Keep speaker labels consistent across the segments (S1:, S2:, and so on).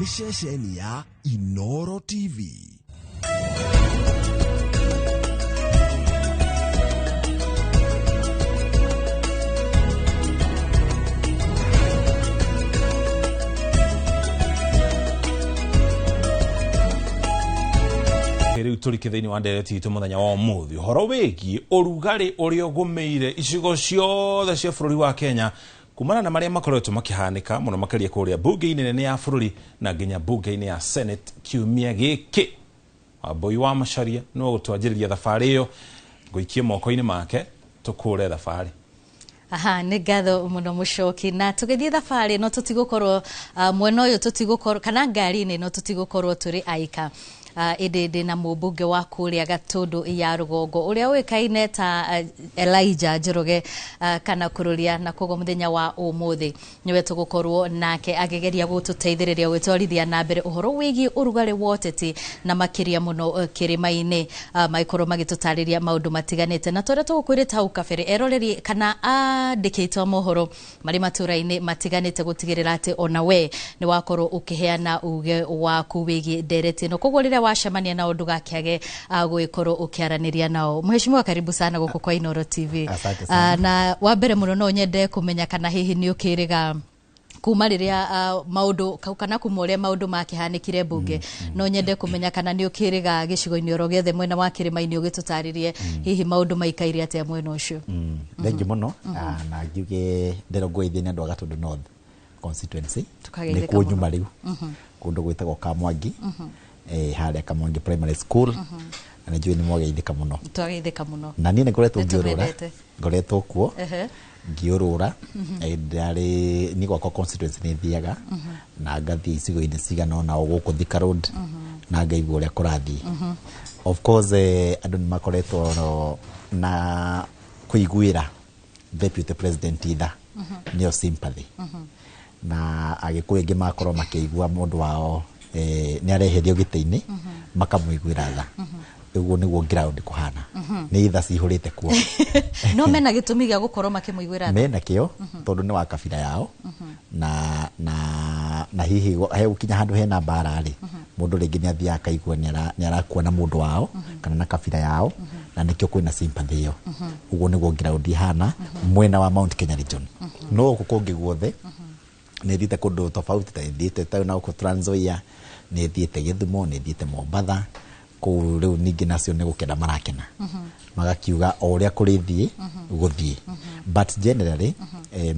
S1: ni ceceni ya Inooro TV.
S2: Riu turikithaini wa ndereti itu muthenya wa umuthi horo wiki ũrugarĩ ũrĩa ũgũmĩire icigo ciothe cia bũrũri wa Kenya kumana na maria makoretwo makihanika muno makaria kuria bunge-inĩ nene ya bũrũri na nginya bunge-inĩ ya Senate kiumia gĩkĩ. Wambui wa Macharia no gũtwanjĩrĩria thabarĩ ĩyo ngũikie moko-inĩ make tukũre thabarĩ.
S3: Aha, nĩ ngatho mũno Mũchoki, na tũgĩthiĩ thabarĩ no tũtigũkorwo mwena ũyũ tũtigũkorwo kana ngari-inĩ no tũtigũkorwo tũrĩ aika. Ĩndĩ na mũmbunge wa kũrĩa Gatũndũ ya rũgongo ũrĩa ũĩkaine ta Elijah Njoroge kana kũrũria na koguo mũthenya wa ũmũthĩ nĩwe tũgũkorwo nake agĩgeria gũtũteithĩrĩria gwĩtwarithia na mbere ũhoro wĩgiĩ ũrugarĩ wa ũteti na makĩria mũno kĩrĩma-inĩ magĩkorwo magĩtũtarĩria maũndũ matiganĩte na tũrĩa tũgũkwĩrĩta hau kabere eroreri kana andĩkĩtwo mohoro marĩ matũra-inĩ matiganĩte gũtigĩrĩra atĩ ona we nĩ wakorwo ũkĩheana uge waku wĩgiĩ ndereti ĩno koguo rĩrĩa wacemania nao ndũgakĩage gwĩkorwo ũkĩaranĩria nao. Mheshimiwa, karibu sana gũkũ kwa Inooro TV. Na wa mbere mũno no nyende kũmenya kana hihi nĩ ũkĩrĩga kuma rĩrĩa maũndũ kana kuma ũrĩa maũndũ makĩhanĩkire bunge no nyende kũmenya kana nĩ ũkĩrĩga gĩcigo-inĩ oro gĩothe mwena wa kĩrĩma-inĩ ũgĩtũtarĩrie hihi maũndũ maikaire atĩa mwena ũcio.
S4: Thengi mũno na ngiuge nderongũithie nĩ andũ a Gatũndũ North constituency nĩ kuo nyuma rĩu kũndũ gwĩtagwo Kamwangi harĩa Kamwangi primary school na njui nĩ mwageithĩka mũno.
S3: Twageithĩka mũno
S4: na niĩ nĩ ngoretwo kuo ngiũrũra ndarĩ nĩ gwakwa constituency nĩ thiaga na ngathi icigo-inĩ cigana ona gũkũ Thika Road na ngaigua ũrĩa kũrathiĩ. Of course andũ nĩ makoretwo na kũiguĩra deputy president itha nĩo sympathy na agĩkũyũ aingĩ makorwo makĩigua mũndũ wao nĩ areherio gĩtĩ-inĩ makamũiguĩra tha. Ũguo nĩguo ground kũhana nĩ itha cihũrĩte kuo.
S3: No mena gĩtũmi gĩa gũkorwo makĩmũiguĩra tha?
S4: Mena kĩo tondũ nĩ wa kabira yao na hihi he gũkinya handũ hena mbara rĩ mũndũ rĩngĩ nĩ athiaga akaigua nĩ arakuona mũndũ wao kana na kabira yao na nĩkĩo kwĩna sympathy ĩyo. Ũguo nĩguo ground ihana mwena wa Mount Kenya region. No gũkũ kũngĩ guothe nĩ thiĩte kũndũ tofauti ta thiĩte ta na gũkũ Trans Nzoia nĩ thiĩte Gĩthumo nĩ thiĩte Mombatha kũu rĩu ningĩ nacio nĩ gũkena marakena magakiuga o ũrĩa kũrĩthiĩ gũthiĩ but generally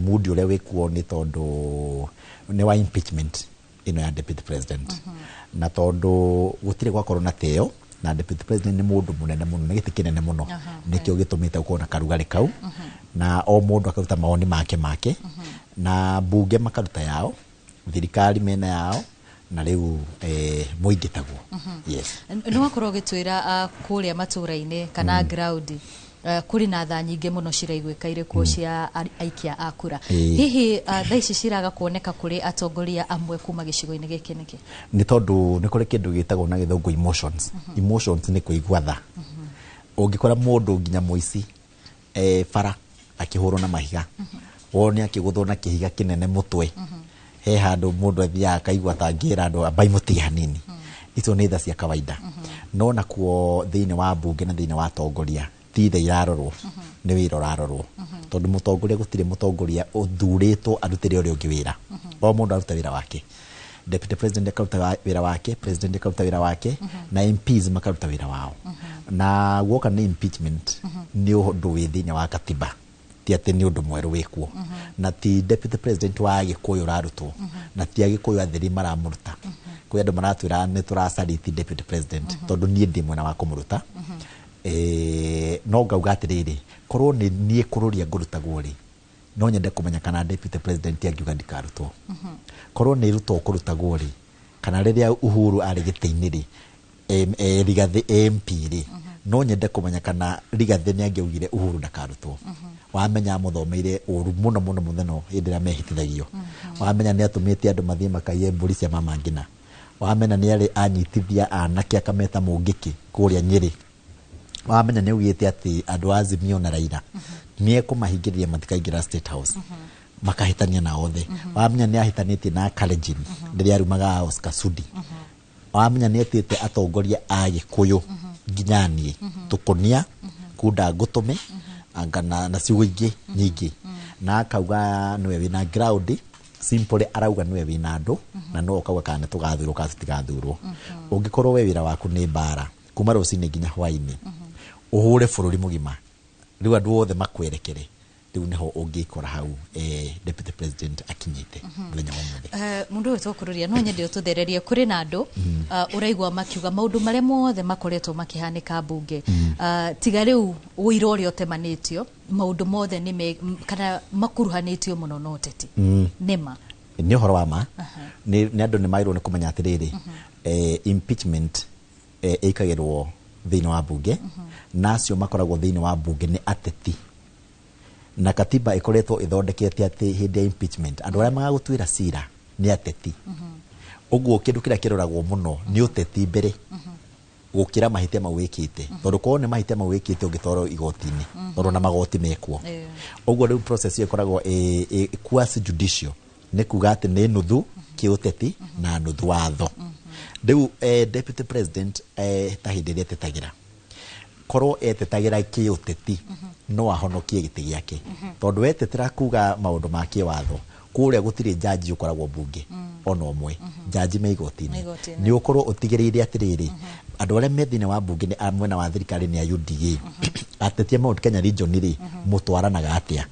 S4: mood ũrĩa wĩkuo nĩ tondũ nĩ wa impeachment ĩno ya deputy president na tondũ gũtirĩ gwakorwo na teo na deputy president nĩ mũndũ mũnene mũno nĩ gĩtĩ kĩnene mũno nĩkĩo gĩtũmĩte gũkorwo na karugarĩ kau na o mũndũ akaruta mawoni make na bunge makaruta yao thirikari mena yao na rĩu mũingĩ taguo. Yes.
S3: Nĩ wakorwo ũgĩtwĩra kũrĩa matũra-inĩ kana ground kũrĩ na tha nyingĩ mũno ciraiguĩkaire kuo cia aikia a kura. Hihi tha ici ciraga kuoneka kũrĩ atongoria amwe kuma gĩcigo-inĩ gĩkĩ nĩkĩ? Nĩ
S4: tondũ nĩ kũrĩ kĩndũ gĩtagwo na gĩthũngũ emotions. Emotions nĩ kũigua tha. Ũngĩkora mũndũ nginya mũici bara akĩhũrwo na mahiga wone akĩgũthwo na kĩhiga kĩnene mũtwe he handũ mũndũ athiaga akaigua ta angĩra andũ ambai mũtige hanini. Icio nĩ tha cia kawaida. No nakuo thĩinĩ wa bunge na thĩinĩ wa atongoria ti tha irarorwo nĩ wĩra ũrarorwo tondũ mũtongoria gũtirĩ mũtongoria ũthurĩtwo arutĩre ũrĩa ũngĩ wĩra. O mũndũ aruta wĩra wake. Deputy president akaruta wĩra wake, president akaruta wĩra wake na MPs makaruta wĩra wao. Na guoka nĩ impeachment nĩ ũndũ wĩ thĩinĩ wa katiba ti atĩ nĩ ũndũ mwerũ wĩkuo na ti deputy president wa Gĩkũyũ ũrarutwo na ti Agĩkũyũ atheri maramũruta. Kwĩ andũ maratwĩra nĩ tũracariti deputy president tondũ niĩ ndĩ mwena wa kũmũruta. No ngauga atĩrĩrĩ korwo nĩ niĩ kũrũria ngũrutagwo rĩ no nyende kũmenya kana deputy president angiuga ndikarutwo. Korwo nĩ rutwo kũrutagwo rĩ kana rĩrĩa Uhuru arĩ gĩtĩ-inĩ rĩ Rigathĩ MP rĩ no nyende kũmenya kana Rigathĩ nĩ angĩaugire Uhuru ndakarutwo. Wamenya mũthomeire ũru mũno mũtheno hĩndĩ ĩrĩa mehĩtithagio. Wamenya nĩ atũmĩte andũ mathiĩ makaiye mbũri cia Mama Ngina. Wamenya nĩ arĩ anyitithia anake akameta mũngĩki kũrĩa Nyĩrĩ. Wamenya nĩ augĩte atĩ andũ a Azimio na Raila nĩ ekũmahingĩrĩria matikaingĩra State House. makahitania na othe wamenya ni ahitanitie na Kalenjin ndiria arumaga Oscar Sudi wamenya ni etete atongoria a Gikuyu nginyani tukonia kunda Ngutume angana na ciugo ingi nyingi na akauga niwe wina ground simple arauga niwe wina andu na no ukauga kana tugathurwo kana tutigathurwo ungikorwo we wira waku ni mbara kuma rucini nginya hwaini uhure bururi mugima riu andu othe makwerekere riu niho ungikora hau deputy president akinyite muthenya wa muthenya
S3: mundu wetu kururia no nyende ututhererie kuri na andu uraigwa makiuga maundu maria mothe makoretwo makihanika bunge tiga riu uira uria utemanitio maundu mothe ni kana makuruhanitio muno no ũteti nima
S4: ni horo wa ma ni andu ni mairwo ni kumenya atiriri impeachment ikagirwo thiini wa bunge nacio makoragwo thiini wa bunge ni ateti na katiba ikoretwo ithondekete ati hindi ya impeachment andu aria magagutwira cira ni ateti uguo kindu kiria kiroragwo muno ni ũteti mbere gukira mahitia mawikite tondu ko ni mahitia mawikite ungitwaro igoti-ini tondu na magoti mekwo uguo riu process ikoragwo quasi judicial ni kuga ati ni nuthu kiũteti na nuthu watho riu deputy president ta hindi iria tetagira korwo etetagira kiũteti no ahonokie giti giake tondu wetetera kuga maundu ma kiwatho kuria gutiri jaji ukoragwo bunge ona omwe jaji me igoti-ini ni ukorwo utigiriire atiriri andu aria me thini wa bunge ni amwe na wa thirikari ni ya UDA atetia Mount Kenya region ri mutwaranaga atia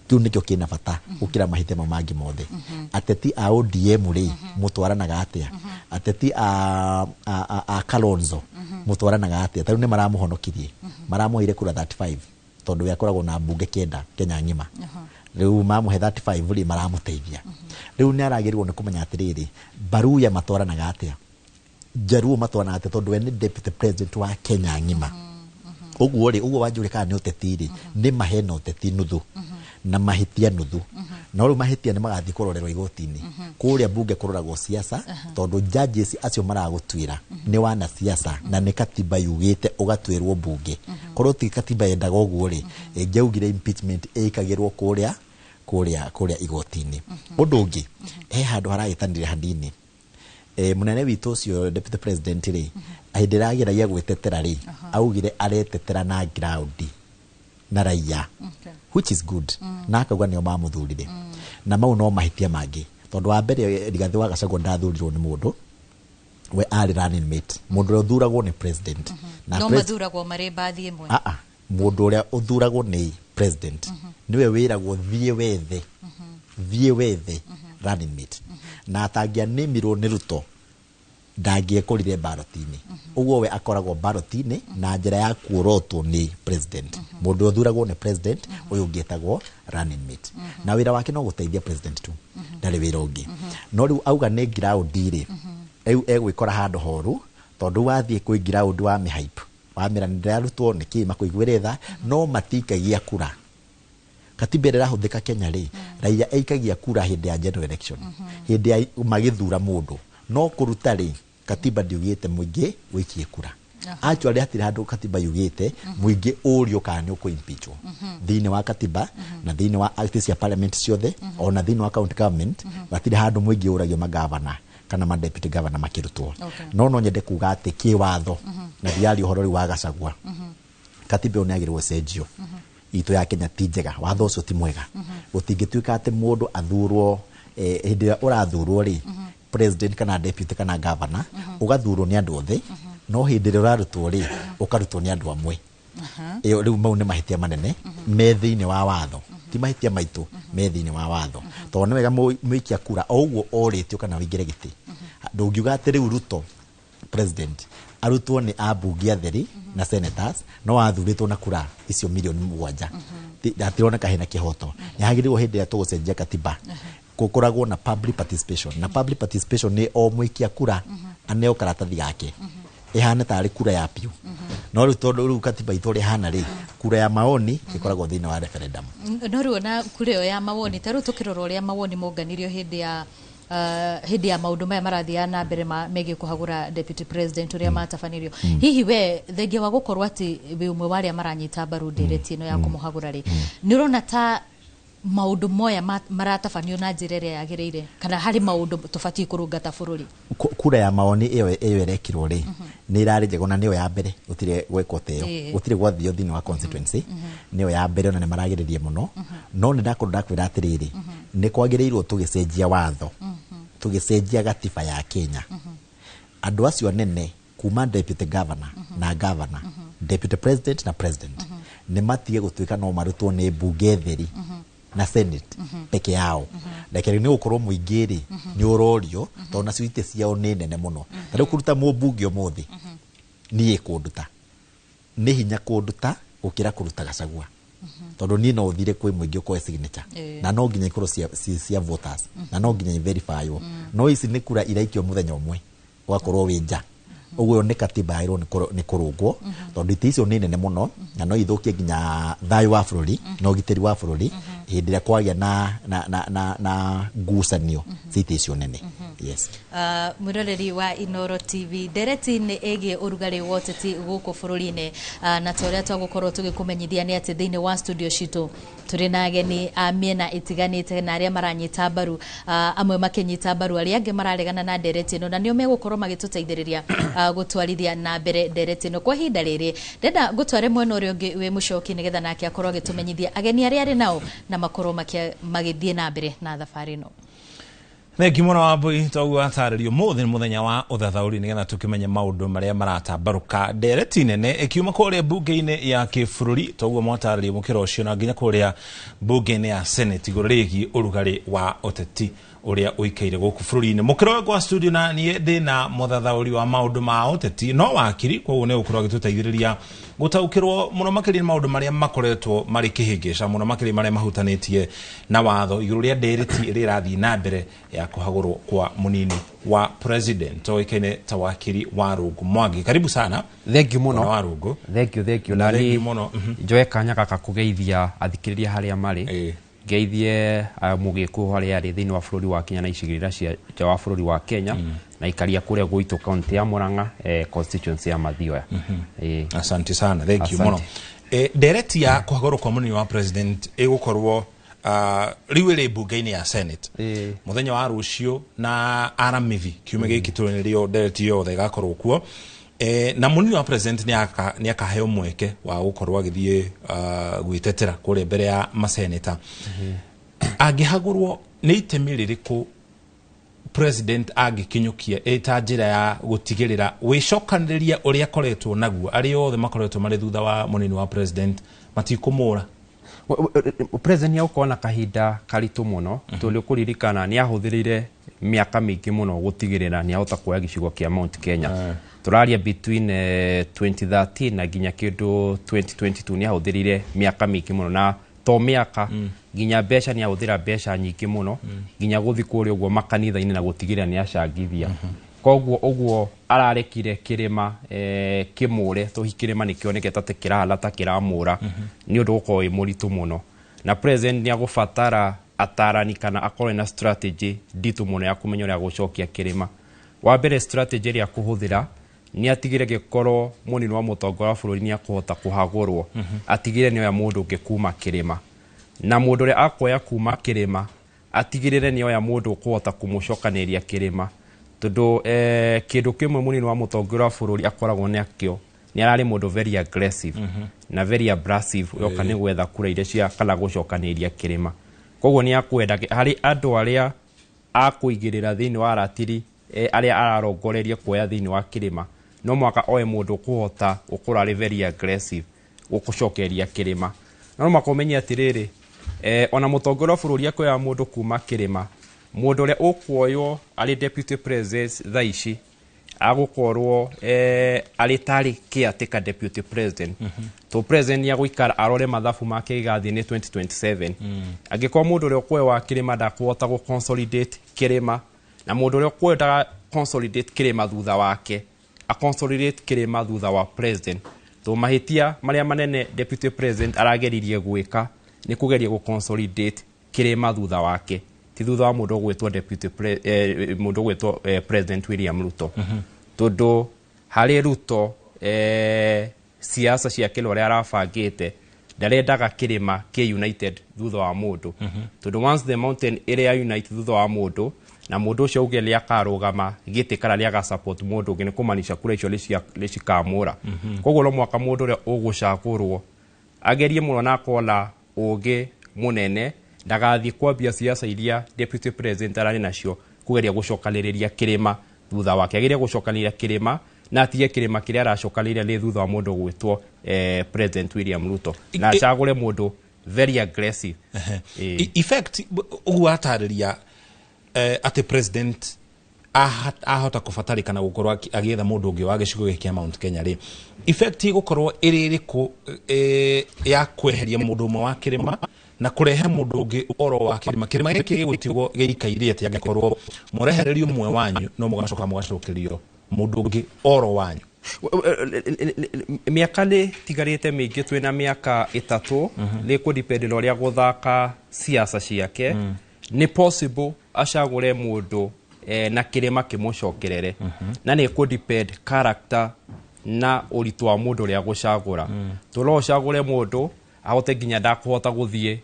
S4: kiu nikyo kina bata ukira mahite mangi mothe ateti a ODM ri mutwaranaga atia ateti a Kalonzo mutwaranaga atia tariu ni maramuhonokirie maramuire kura 35 tondu yakoragwo na bunge kenda Kenya ngima riu mamuhe 35 ri maramuteithia riu ni aragirwo ni kumenya atiriri Baruya matwaranaga atia Jaruo matwaranaga atia tondu we ni deputy president wa Kenya ngima uguo ri uguo wanjurika ni ũteti ri ni mahena ũteti nuthu na mahitia nuthu na riu mahitia ni magathi kurorerwo igoti-ini kuria bunge kuroragwo siasa tondu judges acio maragutwira ni wana siasa na ni katiba yugite ugatwirwo bunge korwo ti katiba yendaga uguo ri ngiaugire impeachment ikagirwo kuria igoti-ini undu ungi handu haragitanire hanini munene witu ucio deputy president ri ahindiragira gwitetera ri augire aretetera na ground na raia which is good na akauga nio mamuthurire na mau no mahitia mangi tondu wa mbere Rigathi wa Gachagua ndathurirwo ni mundu we ari running mate mundu uria uthuragwo ni president
S3: na no mathuragwo mari bathi imwe
S4: mundu uria uthuragwo ni president niwe wiragwo thie wethe running mate na atangia nimirwo ni Ruto ndangiekorire ballot-ini uguo we akoragwo ballot-ini na njira ya kuorotwo ni president mundu uthuragwo ni president uyu ngietagwo running mate na wira wake no guteithia president tu ndari wira ungi no riu auga ni ground ri eu egwikora handu horu tondu wathie kwi ground wa mihype wa mira ndirarutwo ni ki makuigwire tha no matikagia kura katiba irahuthika Kenya ri raia eikagia kura hindi ya general election hindi ya magithura mundu no kuruta ri katiba ndiugite muingi wikie kura actually hatiri handu katiba yugite muingi urio kana uko impeachwo thini wa katiba na thini wa acts cia parliament ciothe ona thini wa county government hatiri handu muingi uragio magavana kana ma deputy governor makirutwo no nyende kuga ati kiwatho na diari uhoro ri wa Gachagua katiba ni agirwo cenjio itu ya Kenya ti njega watho ucio ti mwega gutingituika ati mundu athurwo hindi urathurwo ri president kana deputy kana governor ugathurwo ni andu othe no hindi ria urarutwo ri ukarutwo ni andu amwe riu mau ni mahitia manene me thiini wa watho ti mahitia maitu me thiini wa watho tondu ni wega muikia kura o uguo oritio kana wingire giti ndungiuga ati riu Ruto president arutwo ni abunge atheri na senators no athuritwo na kura icio milioni 7 ndatirona hena kihoto yagiriwo hindi ya tugucenjia katiba kukoragwo na public participation na public participation ni o mwikia kura aneo karatathi yake ihane tari kura ya piu no riu tondu riu katiba itore hana ri kura ya maoni ikoragwo thini wa referendum
S3: no riu na kura ya maoni taru tukirora uria maoni monganirio hindi ya maundu maya marathia na mbere megie kuhagura deputy president uria matafanirio hihi we thengia wa gukorwo ati we umwe waria maranyita mbaru ndireti no ya kumuhagura ri ni urona ta maundu moya maratabanio na njĩra ĩrĩa yagĩrĩire kana harĩ maundu tũbatie kũrũngata bũrũri?
S4: Kura ya maoni ĩyo ĩrekirwo rĩ nĩ irarĩ njega na nĩyo ya mbere, gũtirĩ gwĩkwo teo, gũtirĩ gwathio thĩinĩ wa constituency, nĩyo ya mbere na nĩ maragĩrĩria mũno. No nĩ ndakwĩra atĩrĩrĩ, nĩ kwagĩrĩirwo tũgĩcenjia watho, tũgĩcenjia gatiba ya Kenya. Andũ acio nene kuma deputy governor na governor, deputy president na president nĩ matige gũtuĩka no marutwo nĩ mbunge theri na senate peke yao. Lakini nĩ gũkorwo mũingĩ rĩ nĩ ũrorio tondũ nacio itĩ ciao nĩ nene mũno. Tarĩu kũruta mũmbunge ũmũthĩ niĩ kũnduta nĩ hinya kũnduta gũkĩra kũruta Gachagua, tondũ niĩ no ũthire kwĩ mũingĩ ũkoe signature na no nginya ikorwo cia voters na no nginya verifywo. No ici nĩ kura iraikio mũthenya ũmwe ũgakorwo wĩ nja. Ũguo nĩ katiba ĩrwo nĩ kũrũngwo tondũ itĩ icio nĩ nene mũno na no ithũkie nginya thayũ wa bũrũri na ũgitĩri wa bũrũri hĩndĩ ĩrĩa kwagĩa na ngucanio citĩ icio nene. Yes.
S3: Mwĩroreri wa Inoro TV, ndereti-inĩ ĩgiĩ ũrugarĩ wa ũteti gũkũ bũrũri-inĩ, na torĩa twagũkorwo tũgĩkũmenyithia nĩ atĩ thĩinĩ wa studio citũ tũrĩ na ageni a mĩena ĩtiganĩte na arĩa maranyita mbaru, amwe makĩnyita mbaru arĩa angĩ mararegana na ndereti ĩno, na nĩo megũkorwo magĩtũteithĩrĩria gũtwarithia na mbere ndereti ĩno. Kwa ihinda rĩrĩ ndenda gũtware mwena ũrĩa ũngĩ wĩ mũcoki nĩgetha nake akorwo agĩtũmenyithia ageni arĩa arĩ nao na makorwo magĩthiĩ na mbere na thabarĩ ĩno.
S2: Thengi mũno Wambui, toguo atarĩrio mũthĩ nĩ mũthenya wa ũthathaũri nĩgetha tũkĩmenye maũndũ marĩa maratambarũka ndereti nene ĩkiuma kũrĩa mbunge-inĩ ya kĩbũrũri, toguo mwatarĩrio mũkĩra ũcio na nginya kũrĩa mbunge-inĩ ya senate igũrũ rĩgiĩ ũrugarĩ wa ũteti ũrĩa ũikaire gũkũ bũrũri-inĩ. Mũkĩra gwa studio na niĩ ndĩna mũthathaũri wa maũndũ ma ũteti no wakiri, koguo nĩ gũkorwo agĩtũteithĩrĩria gũtaũkĩrwo mũno makĩria maũndũ marĩa makoretwo marĩ kĩhĩngĩca mũno makĩria marĩa mahutanĩtie na watho igũrũ rĩa ndereti ĩrĩa ĩrathiĩ na mbere ya kũhagũrwo kwa mũnini wa president oĩkaine ta wakiri Warũngũ Mwangi. Karibu sana.
S5: Thank you mũno.
S2: Warũngũ.
S5: Thank you. Na ni njoe kanya gaka kũgeithia athikĩrĩria harĩa marĩ. Geithie mũgĩkũyũ harĩa arĩ thĩinĩ wa bũrũri wa Kenya na icigĩrĩra cia nja wa bũrũri wa Kenya na ikaria kũrĩa gwitũ kaunti ya Murang'a constituency ya Mathioya.
S2: Asante sana. Thank you mũno. Ndereti ya kũhagũrwo kwa mũnini wa president ĩgũkorwo rĩu ĩrĩ mbunge-inĩ ya senate mũthenya wa rũciũ na aramithi kiumia gĩkĩ tũrĩ nĩrĩo ndereti yothe ĩgakorwo kuo. Na mũnini wa president nĩ akaheo mweke wa gũkorwo agĩthiĩ gwĩtetera kũrĩa mbere ya maseneta. Angĩhagũrwo nĩ itemi rĩrĩkũ president angĩkinyũkia ĩta njĩra ya gũtigĩrĩra wĩcokanĩrĩria ũrĩa akoretwo naguo arĩa othe makoretwo marĩ thutha wa mũnini wa president matikũmũra?
S5: President nĩ agũkorwo na kahinda karitũ mũno tondũ kũririkana nĩ ahũthĩrĩire mĩaka mĩingĩ mũno gũtigĩrĩra nĩ ahota kuoya gĩcigo kĩa Mount Kenya. Tũraria between 2013 na nginya kĩndũ 2022 nĩ ahũthĩrĩire mĩaka mĩingĩ mũno na to mĩaka nginya mbeca nĩ ahũthĩra mbeca nyingĩ mũno nginya gũthiĩ kũrĩa ũguo makanitha-inĩ na gũtigĩrĩra nĩ acangithia. Koguo ũguo ararekire kĩrĩma kĩmũre tũhi kĩrĩma nĩ kĩonekete atĩ kĩrahala ta kĩramũra nĩ ũndũ gũkorwo wĩ mũritũ mũno. Na president nĩ agũbatara atarani kana akorwo na strategy nditũ mũno ya kũmenya ũrĩa gũcokia kĩrĩma. Wa mbere strategy ĩrĩa kũhũthĩra ni atigire gĩkorwo mũnini wa mũtongoria wa bũrũri nĩ akũhota kũhagũrwo atigire nĩ oya mũndũ ũngĩ kuma kĩrĩma na mũndũ ũrĩa akoya kuma kĩrĩma atigirĩre nĩ oya mũndũ ũkũhota kũmũcokanĩria kĩrĩma tondũ kĩndũ kĩmwe mũnini wa mũtongoria wa bũrũri akoragwo nakĩo nĩ ararĩ mũndũ very aggressive na very abrasive yoka nĩ gwetha kura iria cia kana gũcokanĩria kĩrĩma. Koguo nĩ akwenda harĩ andũ arĩa akũigĩrĩra thĩinĩ wa ratiri arĩa ararongoreria kuoya thĩinĩ wa kĩrĩma no mwaka oe mũndũ kũhota gũkorwo arĩ very aggressive gũcokeria kĩrĩma. No makomenya atĩrĩrĩ ona mũtongoria wa bũrũri akoya mũndũ kuma kĩrĩma mũndũ ũrĩa ũkuoywo arĩ deputy president thaa ici agũkorwo arĩ tarĩ caretaker deputy president to president nĩ agũikara arore mathabu make igathiĩ-inĩ 2027 angĩkorwo mũndũ ũrĩa ũkuoywo wa kĩrĩma ndakũhota gũ-consolidate kĩrĩma na mũndũ ũrĩa ũkwenda consolidate kĩrĩma thutha wake a consolidate kĩrĩma thutha wa president to mahĩtia marĩa manene deputy president arageririe gwĩka nĩ kũgeria gũ-consolidate kĩrĩma thutha wake ti thutha wa mũndũ ũgwĩtwo deputy mũndũ ũgwĩtwo president William Ruto tondũ harĩ Ruto siasa ciake ũrĩa arabangĩte ndarendaga kirima ke united thutha wa mundu tondu once the mountain area unite thutha wa mundu na mundu ucio uge lia karugama gite kana lia ga support mundu ngene kumanisha kura icio licikamura koguo no mwaka mundu ria ugucagurwo agerie muno na kola uge munene ndagathi kwambia siasa iria deputy president arani nacio kugeria gucokaniriria kirima thutha wake ageria gucokaniriria kirima na atige kirima kiria aracokaniriria ni thutha wa mundu gwitwo president William Ruto na acagure mundu very aggressive
S2: effect uguatariria ati president ahota kufatarikana gukorwo agietha mundu ungi wa gicigo kia Mount Kenya ri effect gukorwo iririku ya kweheria mundu umwe wa kirima na kurehe mundu ungi oro wa kirima giki gigwitigwo giikaire ati angikorwo murehererio umwe wanyu no mugacoka mugacokerio mundu ungi oro wanyu
S5: miaka ni tigarite mingi twina miaka 3 ni ku depend uria guthaka siasa ciake ni possible acagure mundu na kirima kimucokerere na ni ku depend character na uritu wa mundu uria gucagura tulo cagure mundu ahote ginya ndakuhota guthie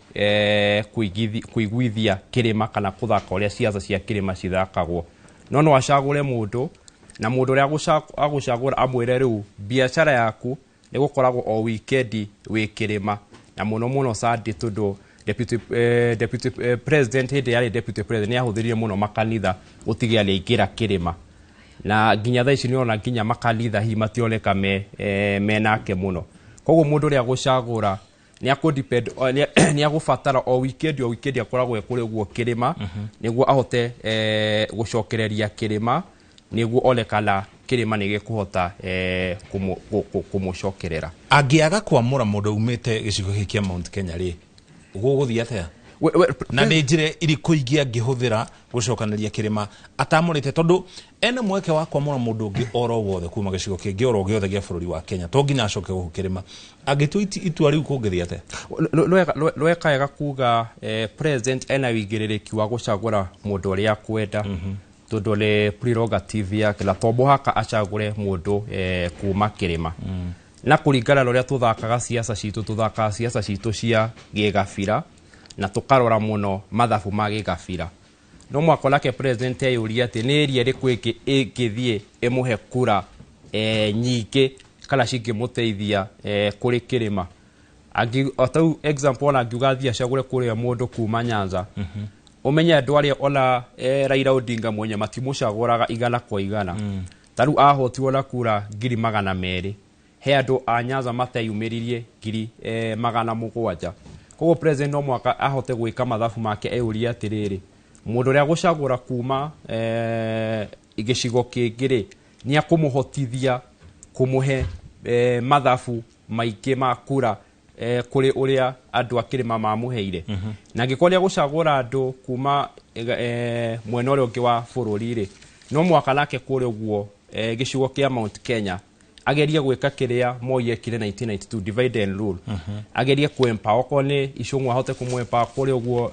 S5: kuiguithia kirima kana kuthaka uria siasa cia kirima cithakagwo no acagure mundu na mundu uria agucagura amwire riu biashara yaku ni gukoragwo o weekend wi kirima na muno sadi tundu deputy president hindi yari deputy president ni ahuthirie muno makanitha gutigia aliingira kirima na ginya tha ici ni ona ginya makanitha hi mationeka menake muno koguo mundu uria agucagura ni akudepend ni agufatara o weekend akoragwo ekuri guo kirima niguo ahote gucokereria kirima niguo olekala kirima ni gikuhota kumucokerera
S2: angiaga kwamura mundu umite gicigo kia Mount Kenya ri guguthia atia na ni njire iriku ingi angihuthira gucokaneria kirima atamurite tondu ene mweke wa kwamura mundu ungi oro wothe kuma gicigo kingi oro giothe gia bururi wa Kenya to nginya acoke guku kirima agitwiti itua riu kungithia atia
S5: lwekaga kuga president ena wigiririki wa gucagura mundu uria kwenda tondu le prerogative yake la tobohaka acagure mundu kuma kirima na kuringana na uria tuthakaga siasa citu cia gigabira na tukarora muno mathabu ma gigabira no mwako lake president ayuria ati ni eri riku ingithie imuhe kura nyingi kana cingimuteithia kuri kirima atau example na ngiugathia acagure kuri mundu kuma Nyanza umenya ndwari ona Raila Odinga mwenye matimucaguraga igana kwa igana taru ahotiwo na kura 200 he andu a Nyanza mateyumiririe 700 koguo president no mwaka ahote gwika mathabu make euria atiriri mundu ria gucagura kuma igicigo kingiri ni akumuhotithia kumuhe mathabu maike makura kuri uria andu akirima mamuheire na ngikoria gucagura andu kuma mwena uria ungi wa bururi ri no mwaka nake kuri uguo gicigo kia Mount Kenya ageria gwika kiria moye kire 1992 divide and rule ageria kuempower kone icungwa hote kumwempower kuri uguo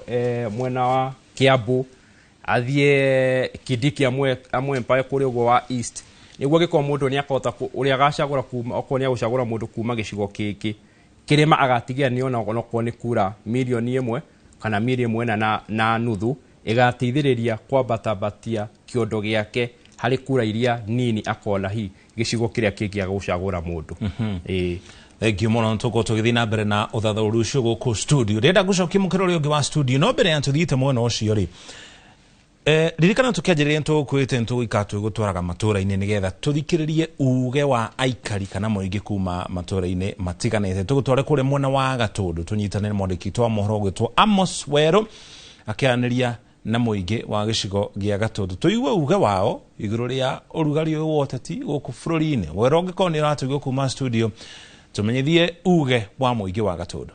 S5: mwena wa Kiambu athie Kidiki amwempower kuri uguo wa East niguo giko mundu ni akota uria gacagura kuma okonia gucagura mundu kuma gicigo kiki kirima agatigia ni ona ogonoko ni kura milioni 1 kana milioni 1 na nuthu igateithiriria kwambatabatia kiondo giake hari kura iria nini akola hi gicigo kiria kingia gucagura mundu
S2: thank you muno tugithina mbere na uthathauri ucio guku studio renda gucokia mukiro uri ungi wa studio no mbere ya tuthite mwena ucio ri ririkana tukianjiriria tukwite ntugikatu gutwaraga matura-ini nigetha tuthikiririe uge wa aikari kana moingi kuma matura-ini matiganete tugutware kure mwena wa Gatundu tunyitane na mwandiki twa mohoro gwitwo Amos Wero akianiria na moingi wa gicigo gia Gatundu tuigue uge wao iguru ria ũrugarĩ ũyũ wa ũteti gũkũ bũrũri-inĩ Wero ngĩkorwo nĩ ũratũigua kuma studio tumenyithie uge wa moingi wa Gatundu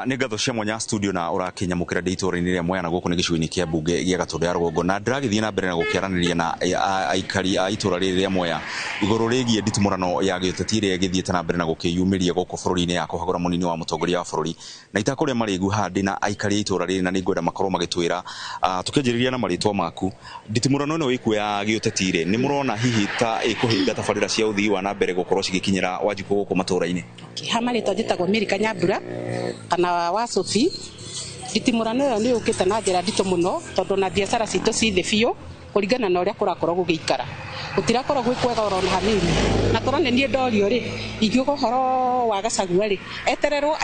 S6: nĩ ngatho cia mwanya studio na ũrakinya mũkĩra ndĩitũra-inĩ rĩa Mwea na gũkũ nĩ gĩcigo-inĩ kĩa mbunge gĩa Gatũndũ ya Rũgongo, na ndĩragĩthiĩ na mbere na gũkĩaranĩria na aikari a itũra rĩrĩ rĩa Mwea igũrũ rĩgiĩ nditimũrano ya gĩũteti ĩrĩa ĩgĩthiĩte na mbere na gũkĩyumĩria gũkũ bũrũri-inĩ ya kũhagũra mũnini wa mũtongoria wa bũrũri, na itakũrĩa marĩgu handi na aikari a itũra rĩrĩ, na nĩ ngwenda makorwo magĩtwĩra tũkĩanjĩrĩria na marĩtwa maku, nditimũrano ĩno ĩkuo ya gĩũteti-rĩ nĩ mũrona hihi ta ĩkũhinga tabarĩra cia ũthii wa na mbere gũkorwo cigĩkinyĩra Wanjikũ gũkũ matũra-inĩ?
S7: Hamarĩtwa njĩtagwo Mĩrika Nyambura kana wa Sophie. Nditimũrano ĩyo nĩ ũkĩte na njĩra nditũ mũno tondũ na biacara citũ ciĩ thĩ biũ kũringana na ũrĩa kũrakorwo gũgĩikara, gũtirakorwo gwĩ kwega oro na hanini, na tũrone niĩ ndorio-rĩ ingiuga ũhoro wa Gachagua-rĩ etererwo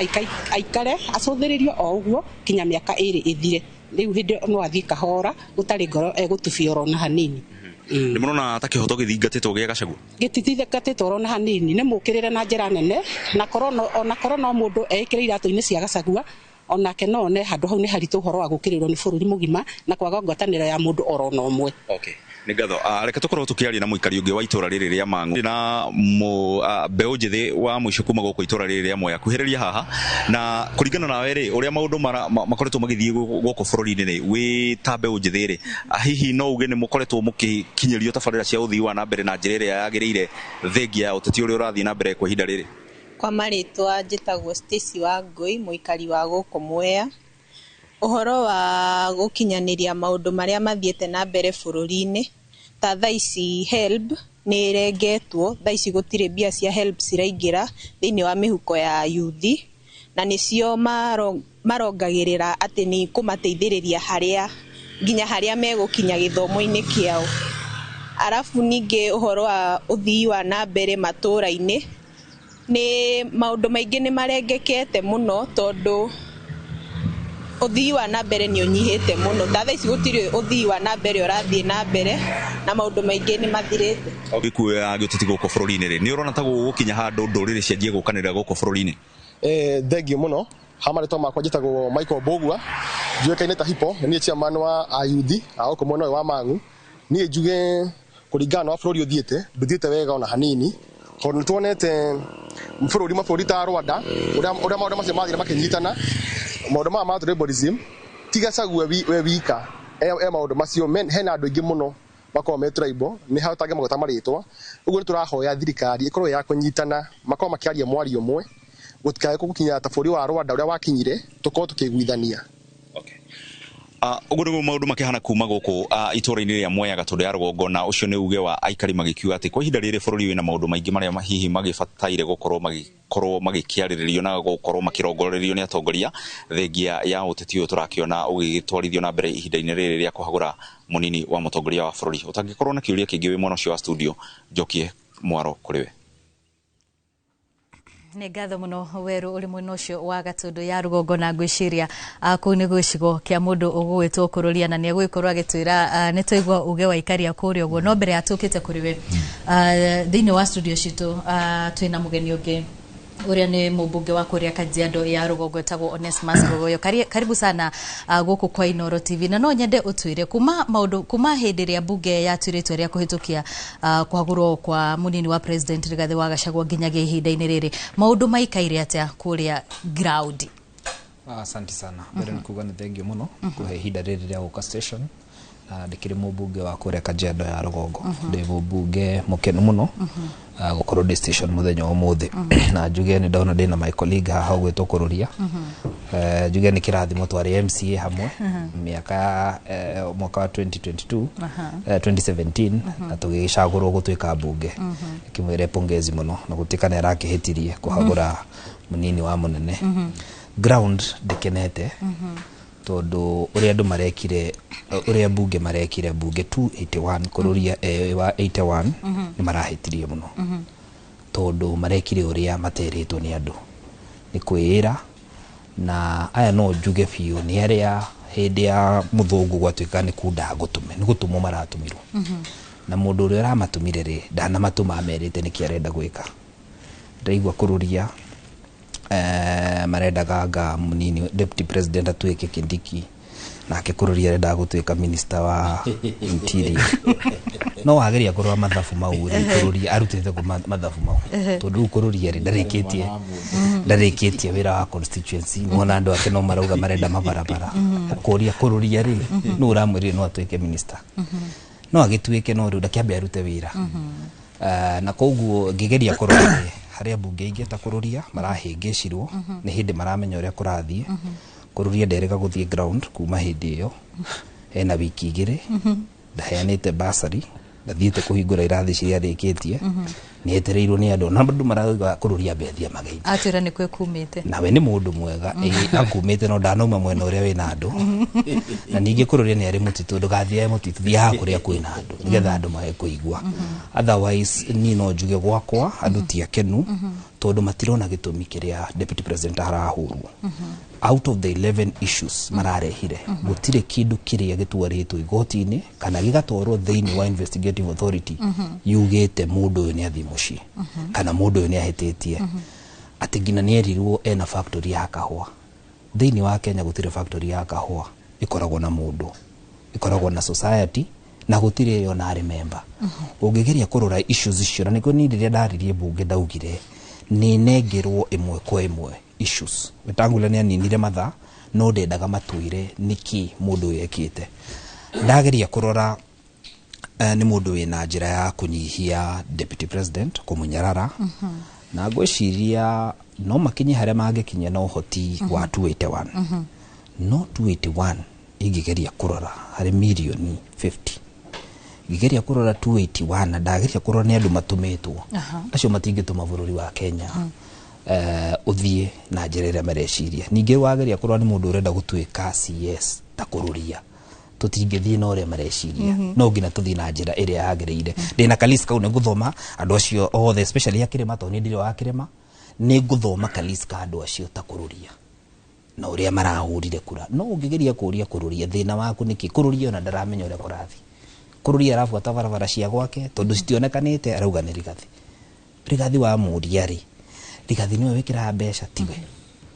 S7: aikare acũthĩrĩrio o ũguo kinya mĩaka ĩrĩ ĩthire, rĩu hĩndĩ no athiĩ kahora gũtarĩ ngoro egũtubia oro na hanini.
S6: Nĩ mũrona ta kĩhoto gĩthingatĩtwo gĩa Gachagua?
S7: Gĩtithingatĩtwo oro na hanini, nĩ mũkĩrĩre na njĩra nene, na korwo no mũndũ ekĩre iratũ-inĩ cia Gachagua onake no one handũ hau nĩ haritũ ũhoro wa gũkĩrĩrwo nĩ bũrũri mũgima na kwaga ngwatanĩro ya mũndũ oro na ũmwe.
S6: Okay. Nĩ ngatho reke tũkorwo tũkĩaria na mũikari ũngĩ wa itũra rĩrĩ rĩa Mang'u na mbeũ njĩthĩ wa mũico kuma gũkũ itũra rĩrĩ rĩa Mwea, kuhĩrĩria haha na kũringana nawe rĩ ũrĩa maũndũ makoretwo magĩthiĩ gũkũ bũrũri-inĩ rĩ wĩ ta mbeũ njĩthĩ rĩ hihi no uge nĩ mũkoretwo mũkĩkinyĩrio tabarĩra cia ũthii wa na mbere na njĩra ĩrĩa yagĩrĩire thengia ya ũteti ũrĩa ũrathiĩ na mbere kwa ihinda rĩrĩ?
S8: Kwa marĩtwa njĩtagwo Stacy wa Ngũi, mũikari wa gũkũ Mwea. Ũhoro wa gũkinyanĩria maũndũ marĩa mathiĩte na mbere bũrũri-inĩ ta thaa ici HELB nĩ ĩrengetwo, thaa ici gũtirĩ mbia cia HELB ciraingĩra thĩinĩ wa mĩhuko ya yuthi, na nĩcio marongagĩrĩra atĩ nĩ kũmateithĩrĩria nginya harĩa megũkinya gĩthomo-inĩ kĩao. Arabu ningĩ ũhoro wa ũthii wa na mbere matũra-inĩ nĩ maũndũ maingĩ nĩ marengekete mũno tondũ ũthii wa na mbere nĩ ũnyihĩte mũno, thaa ici gũtirĩ ũthii wa na mbere ũrathiĩ na mbere na maũndũ maingĩ nĩ mathirĩte.
S6: Gĩkuũ ya gĩũteti gũkũ bũrũri-inĩ rĩ nĩ ũrona ta gũgũkinya handũ ndũrĩrĩ cianjie gũkanĩrĩra gũkũ bũrũri-inĩ?
S9: Thengiũ mũno. Hamarĩtwa makwa njĩtagwo Michael Mbũgua, njuĩkaine ta Hipo, niĩ chairman wa ayuthi a gũkũ mwena ũyũ wa Mang'u. Niĩ njuge kũringana na bũrũri ũthiĩte ndũthiĩte wega ona hanini, tondũ nĩtuonete mabũrũri ta Rwanda ũrĩa maũndũ macio mathire makĩnyitana, maũndũ maya ma tribalism ti Gachagua we wika maũndũ macio hena andũ aingĩ mũno makorwo me tribal nĩ hatange magota marĩtwa. Ũguo nĩ tũrahoya thirikari ĩkorwo ya kũnyitana makorwo makĩaria mwario ũmwe gũtikae gũkinya ta bũrũri wa Rwanda ũrĩa wakinyire tũkorwo tũkĩiguithania.
S6: Ũguo nĩguo maũndũ makĩhana kuma gũkũ itũra-inĩ rĩa Mwea Gatũndũ ya Rũgongo, na ũcio nĩ uge wa aikari magĩkiuga atĩ kwa ihinda rĩrĩ bũrũri wĩna maũndũ maingĩ marĩa hihi magĩbataire gũkorwo magĩkĩarĩrĩrio na gũkorwo makĩrongorerio nĩ atongoria thengia ya ũteti ũyũ tũrakĩona ũgĩtwarithio na mbere ihinda-inĩ rĩrĩ rĩa kũhagũra mũnini wa mũtongoria wa bũrũri. Ũtangĩkorwo na kĩũria kĩngĩ wĩ mwena ũcio wa studio njokie mwaro kũrĩ we.
S3: Nĩ ngatho mũno werũ ũrĩ mwena ũcio wa Gatũndũ ya Rũgongo, na ngwĩciria kũu nĩ gĩcigo kĩa mũndũ ũgũgĩtwo kũrũria na nĩ egũgĩkorwo agĩtwĩra nĩ twaigua uge wa ikari a kũrĩa ũguo. No mbere ya tũkĩte kũrĩ we thĩinĩ wa studio citũ twĩna mũgeni ũngĩ ũrĩa nĩ mũmbunge wa kũrĩa Kajiado ya Rũgongo etagwo Onesmus Gogoyo. Karibu sana gũkũ kwa Inooro TV, na no nyende ũtwĩre kuma hĩndĩ ĩrĩa mbunge yatuĩrĩtwo rĩa kũhĩtũkia kwagũrwo kwa mũnini wa president Rigathĩ wa Gachagua nginyagia ihinda-inĩ rĩrĩ maũndũ maikaire atĩa kũrĩa ground?
S10: Asante sana. Mbere nĩ kuga nĩ thengiũ mũno kũhe ihinda rĩrĩ rĩa gũka station. Ndĩkĩrĩ mũmbunge wa kũrĩa Kajiado ya Rũgongo, ndĩ mũmbunge mũkenu mũno gũkorwo ndĩ station mũthenya ũmũthĩ, na njuge nĩ ndona ndĩna my colleague haha ũgwĩtwo kũrũria, njuge nĩ kĩrathimo twarĩ MCA hamwe mwaka wa 2022 2017 na tũgĩcagũrwo gũtuĩka mbunge. Kĩmwĩre pongezi mũno na gũtuĩka nĩ arakĩhĩtirie kũhagũra mũnini wa mũnene. Ground ndĩkenete tondũ ũrĩa andũ marekire ũrĩa mbunge marekire mbunge 281 kũrũria wa 81 nĩ marahĩtirie mũno tondũ marekire ũrĩa materĩtwo nĩ andũ nĩ kwĩĩra, na aya no njuge biũ nĩ arĩa hĩndĩ ya mũthũngũ gwatuĩka nĩ kunda gũtũme nĩ gũtũmwo maratũmirwo, na mũndũ ũrĩa ũramatumire rĩ ndanamatũma merĩte nĩkĩ arenda gwĩka. Ndaigua kũrũria marendaga anga mũnini deputy president atuĩke Kindiki, nake kũrũria arenda gũtuĩka minister wa interior. no wageria kurwa mathabu mau ri kururia arutite ku mathabu mau tondu kururia ri ndarikitie wira wa constituency mona andu ake no marauga marenda mabarabara kuria kururia ri no uramwiri no atuike minister no agituike no ru ndakiambe arute wira na koguo ngigeria kurora haria bunge ingeta kururia marahingicirwo ni hindi maramenya uria kurathie kururia nderega guthie ground kuma hindi iyo ena wiki igiri ndaheanite basari ndathiite kuhingura irathi ciria rikitie ni etereirwo ni andu na andu marauga kururia bethia mageithia
S3: atira ni kwe kumite
S10: nawe ni mundu mwega akumite no ndanauma mwena uria wina andu na ningi kururia ni ari mutitu ndugathie mutitu thia kuria kwina andu nigetha andu mahe kuigua otherwise ni no njuge gwakwa andu ti akenu tondu matirona gitumi kiria deputy president arahurwo out of the 11 issues mararehire gutire kindu kiria gitwaritwo igoti-ini kana gigatwarwo thiini wa investigative authority yugite mundu uyu ni athi mucii kana mundu uyu ni ahititie ati ngina ni erirwo ena factory ya kahua thiini wa Kenya gutire factory ya kahua ikoragwo na mundu ikoragwo na society na gutire yo na remember ungigeria kurora issues icio na niko ni riria ndaririe bunge ndaugire ni nengerwo imwe kwa imwe issues wetangula ni aninire matha no ndendaga matwire niki mundu yekite ndageria kurora ni mundu wina njira ya kunyihia deputy president kumunyarara na ngwiciria no makinye haria mangikinya no hoti wa 281 no 281 ingigeria kurora hari milioni 50 ngigeria kurora 281 na ndageria kurora ni andu matumitwo acio matingituma bururi wa Kenya uthie na njira mareciria ningi wageria kurora ni mundu urenda gutuika CS ta kururia tutingithie no ria mareciria no ngina tuthie na njira iria yagereire ndina kalisi kau ne guthoma andu acio othe especially akirema to ni ndire wa kirema ni guthoma kalisi ka andu acio ta kururia na uria marahurire kura no ungigeria kuria kururia thina waku niki kururia na ndaramenya uria kurathi kururia arafuata barabara cia gwake tondu citionekanite arauga ni rigathi wa muria ri rigathi niwe wikira mbeca tiwe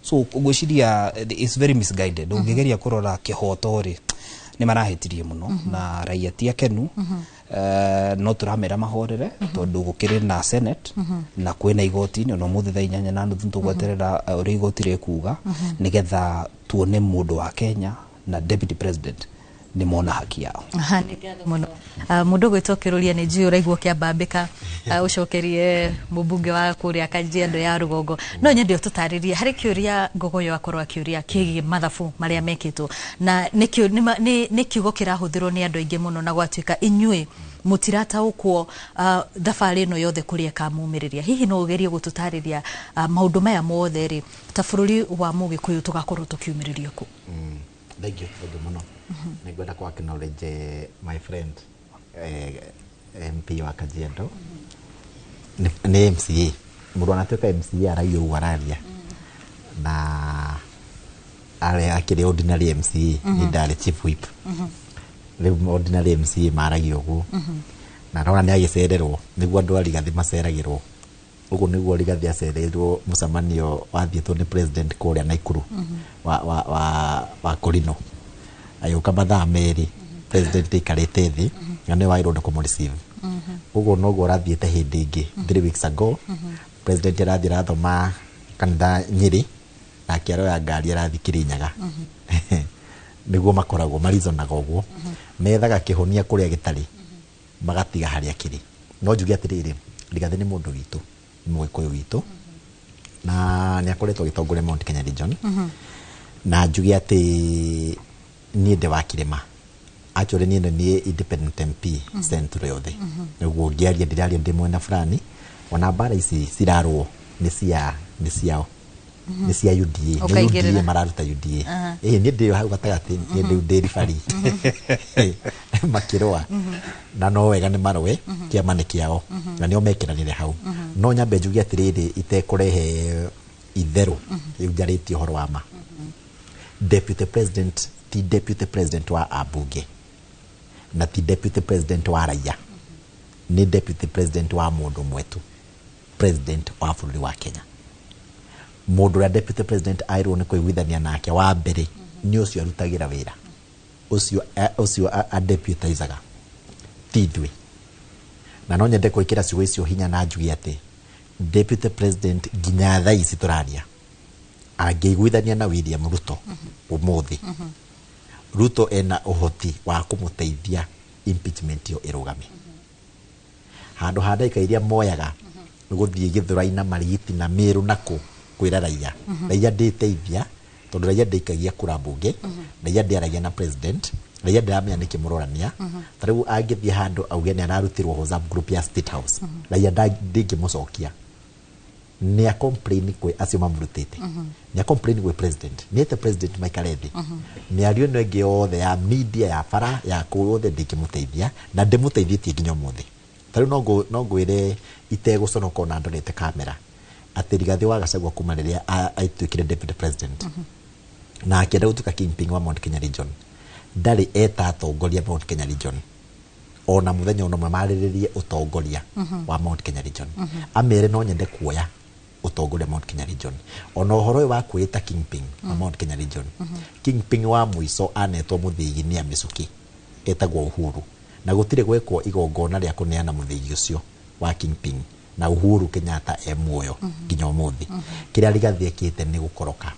S10: so ngwiciria is very misguided ungigeria kurora kihoto ri ni marahitirie muno na raia ti akenu no turamera mahorere tondu gukire na senate na kwina igoti ni no muthi thaa 8 na nuthu tugweterera uri igoti rikuga nigetha tuone mundu wa Kenya na deputy president ni mona haki yao
S3: nigatho muno mundu gwitokeruria ni njui uraigwo kiambambika ucokerie mubunge wa kuria Kajiado ya Rugongo no nyende tutaririe hari kiuria ngogoyo akorwa kiuria kigi mathabu maria mekitwo na ni kiugo kirahuthirwo ni andu aingi muno na gwatuika inyui mutirata ukwo thabari no yothe kuria kamumiriria hihi no ugerie gututariria maundu maya mothe ri ta bururi wa Mugikuyu tugakorwo tukiumiriria ku
S4: thank you muno nigwenda kwa acknowledge my friend MP wa Kajiado ni MCA mundu anatuika MCA araio wararia na ale akiri ordinary MCA ni ndari chief whip le ordinary MCA maragio gu na rona ni agicererwo niguo andu arigathi maceragirwo ugu niguo rigathi acererwo musamanio wathietwo ni president kuria Naikuru wa Korino ayuka mathaa meri president ikarite thi na ni wairwo ndako receive ugu noguo rathiete hindi ingi 3 weeks ago president arathira athoma kanitha Nyeri na kiaro ya ngari arathi Kirinyaga niguo makoragwo marizonaga uguo methaga kihonia kuria gitari magatiga haria kiri no njuge atiriri rigathi ni mundu witu Mugikuyu witu na ni akoretwo gitongoria Mount Kenya region na njuge ati ni de wa Kirima actually ni independent MP central yothe niguo ngiaria ndiraria ndi mwena fulani ona bara ici cirarwo ni cia UDA ni UDA mararuta UDA ni ndio hau gatagati ni ndio ndi rifari makirwa na no wega ni marwe kiama ni kiao na nio mekiranire hau no nyambe njuge atiriri itekurehe itheru yujariti horo wa ma deputy president ti deputy president wa abunge na ti deputy president wa raia ni deputy president wa mundu mwetu president wa bururi wa Kenya mundu wa deputy president airwo ni kuiguithania nake wa mbere ni ucio arutagira wira ucio a deputizaga tidwe na no nyende kwikira ciugo icio hinya na njugi ati deputy president nginya thaa ici turaria angĩiguithania na William Ruto umuthi Ruto ena uhoti wa kumuteithia impeachment yo irugame handu handa ikairia moyaga guthie githura-ina marigiti na miru nako kwira raia raia nditeithia tondu raia ndikagia kura bunge raia ndiaragia na president raia ndiramenya niki murorania tariu angithie handu auge ni ararutirwo WhatsApp group ya State House raia ndingimucokia ni a complain kwe acio mamurutite ni a complain kwe president ni ete president maikarethi ni ario no enge othe ya media ya fara ya kuothe ndikimuteithia na ndimuteithĩtie nginya muthi tariu no ngwire itegũconoka na ndorete kamera ati Rigathi wa Gachagua kuma riria aituikire deputy president na akenda gutuka kingpin wa Mount Kenya region ndari eta atongoria Mount Kenya region ona muthenya ono mariririe utongoria wa Mount Kenya region amere no nyende kuoya utongoria Mount Kenya region ona uhoro wa kwita kingpin wa Mount Kenya region kingpin wa muico anetwo muthigi ni amicuki etagwo Uhuru na gutire gwekwo igongona ria kuneana muthigi ucio wa kingpin na Uhuru Kenyatta muoyo nginya umuthi kiria Rigathi ekite ni gukoroka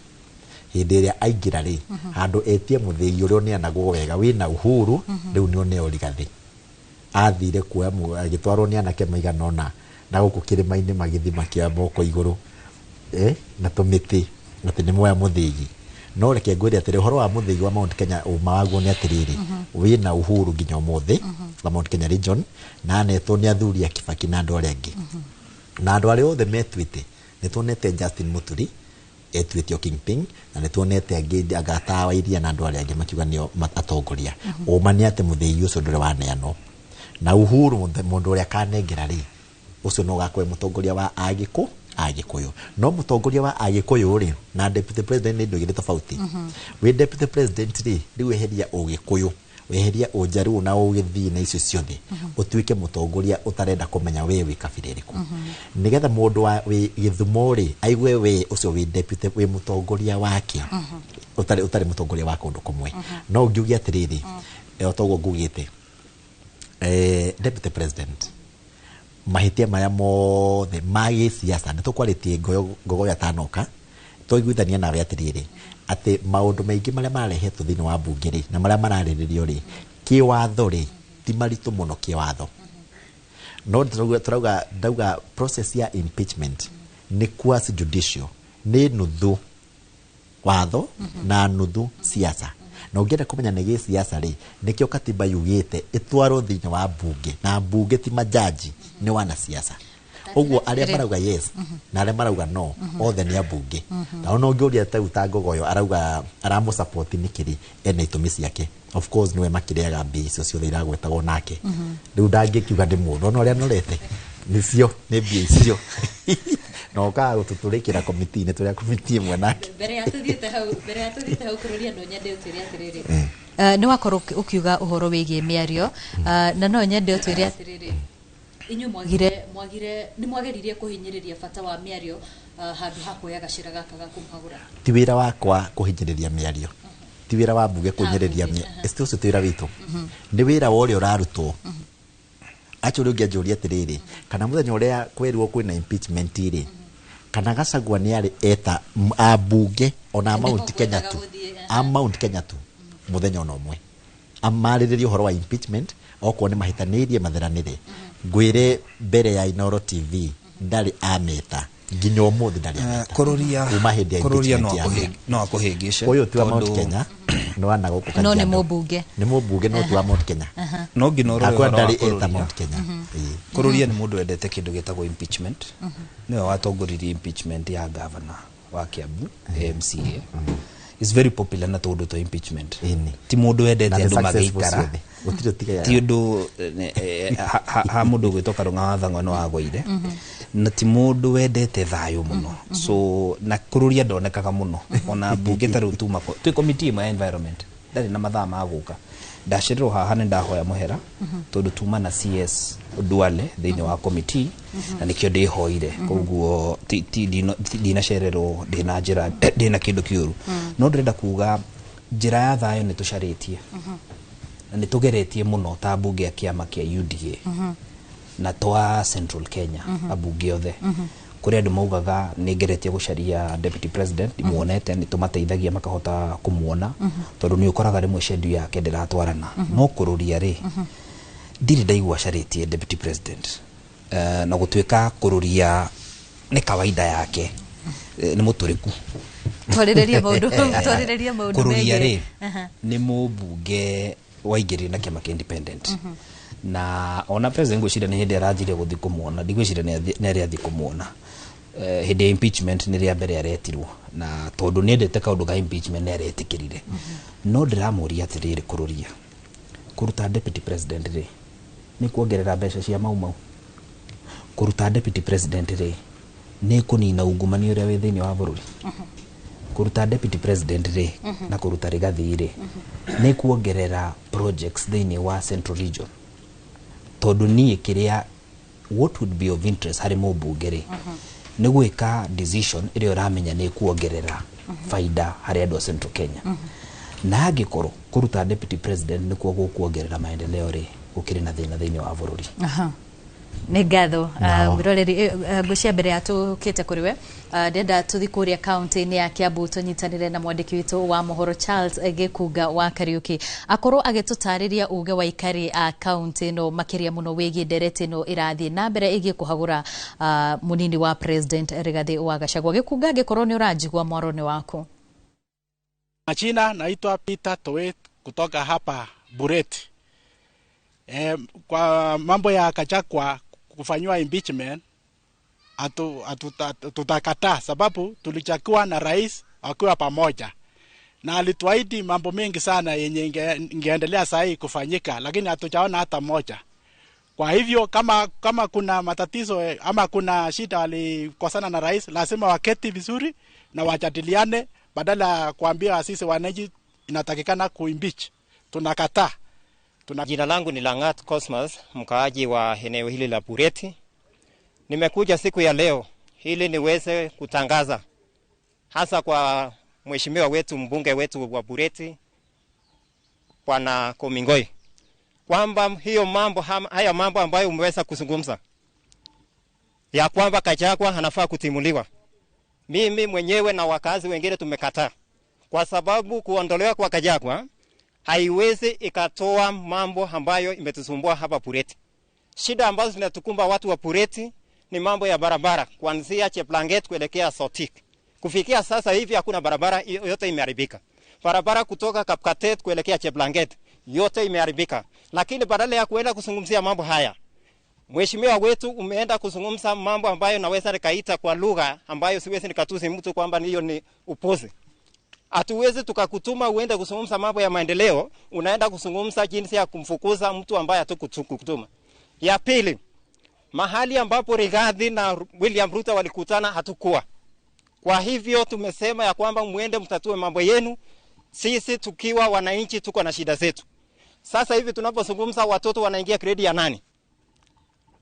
S4: hindi iria aingira ri handu etie muthigi uria neanagwo wega wina Uhuru riu ni oneo Rigathi athire kuoya agitwarwo ni anake maigana ona na guku kirima-ini magithima kia moko iguru na tumiti ati ni moya muthigi no reke ngwire atiri horo wa muthigi wa Mount Kenya umawagwo ni atiriri wina Uhuru nginya umuthi wa Mount Kenya region na anetwo ni athuri a Kibaki na andu arengi na andu aria othe metwite nituonete Justin Muturi etwitio kingpin na nituonete angi agatawa iria na andu aria angi makiuga nio atongoria umani ati muthigi ucio ndure waneano na Uhuru mundu uria kanengera ri ucio no gakwe mutongoria wa Agikuyu no mutongoria wa Agikuyu ri na deputy president ni ndogire tofauti we deputy president ri riu eheria Ugikuyu weheria Ujaru na Ugithi na icio ciothe utuike mutongoria utarenda kumenya we wi kabira iriku nigetha mundu wa wi Githumo ri aigwe we ucio wi deputy we mutongoria wake utari mutongoria wa kundu kumwe no ngiugia atiriri otogo ngugite deputy president mahitia maya mothe magi siasa nitukwaritie ngogo ya tanoka toiguithania nawe atiriri ati maundu maingi maria marehetwo thini wa bunge ri na maria marariririo ri kiwatho ri ti maritu muno kiwatho no ndauga process ya impeachment ni quasi judicial ni nuthu watho na nuthu siasa na ungienda kumenya nigi siasa ri nikio katiba yugite itwaro thini wa bunge na bunge ti majaji ni wana siasa uguo aria marauga yes na aria marauga no othe ni abunge na ona ungiuria ta utangogoyo arauga aramu support nikiri ene itumi ciake of course niwe makiriaga mbi icio ciothe iragwetagwo nake riu ndangikiuga ndi mundu ona aria norete nicio ni mbi icio no ka ututurikira committee ni turia committee imwe nake
S3: mbere ya tuthiete hau kururia no nyende utwire atiriri ni wakorwo ukiuga uhoro wigie miario na no nyende utwire atiriri inyu mwagire ni mwageririe kuhinyiriria bata wa miario handu hakuya gacira gaka gakumhagura
S4: ti wira wakwa kuhinyiriria miario ti wira wa mbuge kuhinyiriria miario ti wira witu ni wira wa uria urarutwo achuri ungianjuria atiriri kana muthenya uria kwerirwo kwina impeachment iri kana Gachagua ni ari eta abunge ona Mount Kenya tu muthenya ona umwe amariririo horo wa impeachment okwo ni mahitanirie matheranire ngwire mbere ya Inoro TV ndari ameta nginya umuthi ndari ameta
S10: kururia no akuhingice
S4: uyu tu wa Mount Kenya no ana guku
S3: no ni mubunge
S4: no tu wa Mount Kenya
S10: no ngino
S4: ro ndari eta Mount Kenya
S10: kururia ni mundu wendete kindu gitagwo impeachment niwe watongoririe impeachment ya governor wa Kiambu MCA is very popular na tondu to impeachment ti mundu wendete andu magikara ti undu ha mundu gwitoka runga wa thang'o no agwire na ti mundu wendete thayo muno so na kururia ndonekaga muno ona bunge taru tuma tu committee ma environment ndari na mathaa maguka ndashiriro haha ni ndahoya muhera tondu tuma na CS Duale thini wa committee na nikio ndihoire koguo dina sherero dina njira dina kindu kiuru no ndrenda kuga njira ya thayo ni tucaritie na ni tugeretie muno ta bunge ya kiama kia UDA na twa Central Kenya abunge othe kuri andu maugaga ningeretie gucaria deputy president imuonete ni tumateithagia makahota kumuona tondu ni ukoraga rimwe schedule yake ndiratwarana no kururia ri ndiri ndaigua caritie deputy president na gutuika kururia ni kawaida yake ni muturiku
S3: twarĩrĩria maundu
S10: kururia ri ni mubunge waingiri na kiama independent na ona president gwicira ni hindi aranjire guthi kumuona ndigwicira ni ariathi kumuona hindi impeachment ni ria mbere aretirwo na tondu ni endete kaundu ga impeachment ni aretikirire no ndiramuria atiriri kururia kuruta deputy president ri ni kuongerera mbeca cia mau kuruta deputy president ri ni kunina ungumani uria wi thiini wa bururi kuruta deputy president ri na kuruta Rigathi ri ni kuongerera projects thiini wa Central Region tondu ni kiria what would be of interest hari mubunge ri ni gwika decision iria uramenya ni kuongerera faida hari andu a Central Kenya na angikoro kuruta deputy president ni kuongerera maendeleo ri gukiri na thina thiini wa bururi
S3: nĩ ngatho mwiroreri ngũcia mbere ya tũkĩte kũrĩ we ndenda tũthi kũrĩa kaunti-inĩ ya Kiambu tũnyitanĩre na mwandĩki witũ wa mohoro Charles Gĩkunga wa Kariuki akorwo agĩtũtarĩria uge wa ikari a kaunti ĩno makĩria mũno wĩgiĩ ndereti ĩno ĩrathiĩ na mbere ĩgiĩ kũhagũra mũnini wa president Rigathi wa Gachagua. Gĩkunga angĩkorwo nĩ ũranjigua mwaro-inĩ waku.
S11: Majina naitwa Peter Towet kutoka hapa Bureti. Kwa mambo ya Gachagua kufanywa impeachment tutakataa, sababu tulichagua na rais akiwa pamoja na alituahidi mambo mengi sana yenye ingeendelea sahi kufanyika, lakini hatujaona hata moja. Kwa hivyo kama kuna matatizo ama kuna shida walikosana na rais, lazima waketi vizuri na wajadiliane badala kuambia sisi wananchi inatakikana kuimpeach. Tunakataa.
S12: Jina langu ni Langat Cosmas, mkaaji wa eneo hili la Bureti. Nimekuja siku ya leo ili niweze kutangaza hasa kwa mheshimiwa wetu, mbunge wetu wa Bureti, Bwana Komingoi, kwamba haya mambo ambayo umeweza kuzungumza ya kwamba Gachagua anafaa kutimuliwa, mimi mwenyewe na wakazi wengine tumekataa, kwa sababu kuondolewa kwa Gachagua haiwezi ikatoa mambo ambayo imetusumbua hapa Bureti. Shida ambazo zinatukumba watu wa Bureti ni mambo ya barabara, kuanzia Cheplanget kuelekea Sotik. Kufikia sasa hivi hakuna barabara, yote imeharibika. Barabara kutoka Kapkatet kuelekea Cheplanget yote imeharibika. Lakini badala ya kuenda kuzungumzia mambo haya, mheshimiwa wetu umeenda kuzungumza mambo ambayo naweza nikaita kwa lugha ambayo siwezi nikatusi mtu kwamba hiyo ni upuzi. Hatuwezi tukakutuma uende kuzungumza mambo ya maendeleo, unaenda kuzungumza jinsi ya kumfukuza mtu ambaye hatukutuma. Ya pili, mahali ambapo Rigathi na William Ruto walikutana hatukuwa. Kwa hivyo tumesema ya kwamba muende mtatue mambo yenu, sisi tukiwa wananchi tuko na shida zetu. Sasa hivi tunapozungumza watoto wanaingia grade ya 8.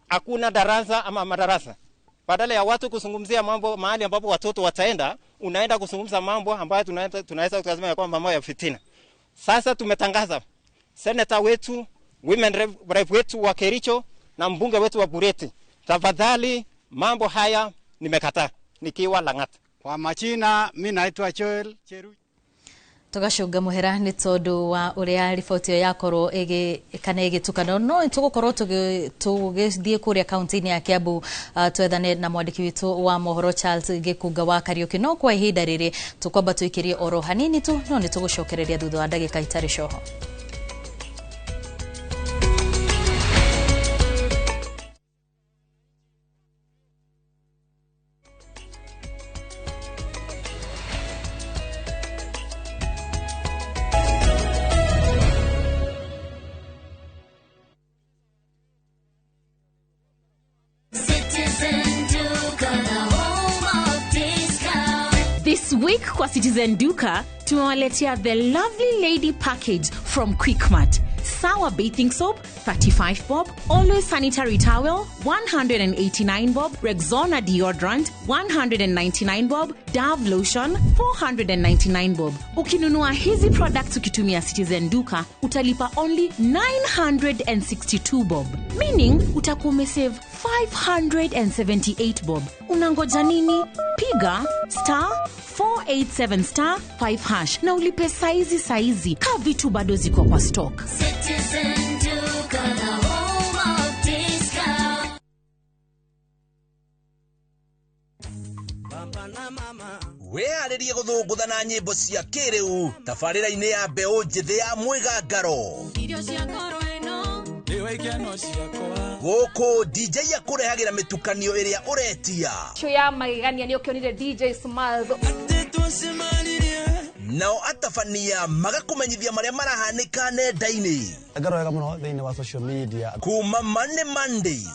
S12: Hakuna darasa ama madarasa. Badala ya watu kuzungumzia mambo mahali ambapo watoto wataenda, unaenda kuzungumza mambo ambayo tunaweza kusema ya kwamba mambo ya fitina. Sasa tumetangaza senator wetu, women rep wetu wa Kericho na mbunge wetu wa Bureti, tafadhali mambo haya nimekataa nikiwa Langat.
S11: Kwa majina mimi naitwa Joel Cheru.
S3: Tugacunga muhera ni tondu wa uria riboti yo yakorwo kana igitukana no tugukorwo tugithie kuria kaunti-ini ya Kiambu twethane na mwandiki witu wa mohoro Charles Gĩkunga wa Kariuki. No kwa ihinda riri tukwamba tuikirie oro hanini tu, no ni tugucokereria thutha wa ndagika itari coho.
S13: This week kwa Citizen Duka tumewaletea the lovely lady package from Quickmart.
S14: Sawa bathing soap 35 bob, Always sanitary towel 189 bob, Rexona deodorant 199 bob, Dove lotion 499 bob. Ukinunua hizi products ukitumia Citizen Duka utalipa only 962 bob, meaning utakuwa umesave 578 bob. Unangoja nini? Piga *487*5# na ulipe saizi ka vitu bado ziko kwa stock.
S13: Citizen Duka, the home of discount.
S1: Weharĩrie gũthũngũtha na nyĩmbo cia kĩrĩu tabarĩra-inĩ ya mbeũ njĩthĩ ya Mwĩgangaro. Gũkũ DJ akũrehagĩra mĩtukanio ĩrĩa ũretia.
S15: Show ya magegania nĩ ũkĩonire DJ Smiles.
S1: Nao atabania magakũmenyithia marĩa marahanĩka nenda-inĩ.
S16: Ngaro wega mũno thĩinĩ wa social media.
S1: Kuma Mondays.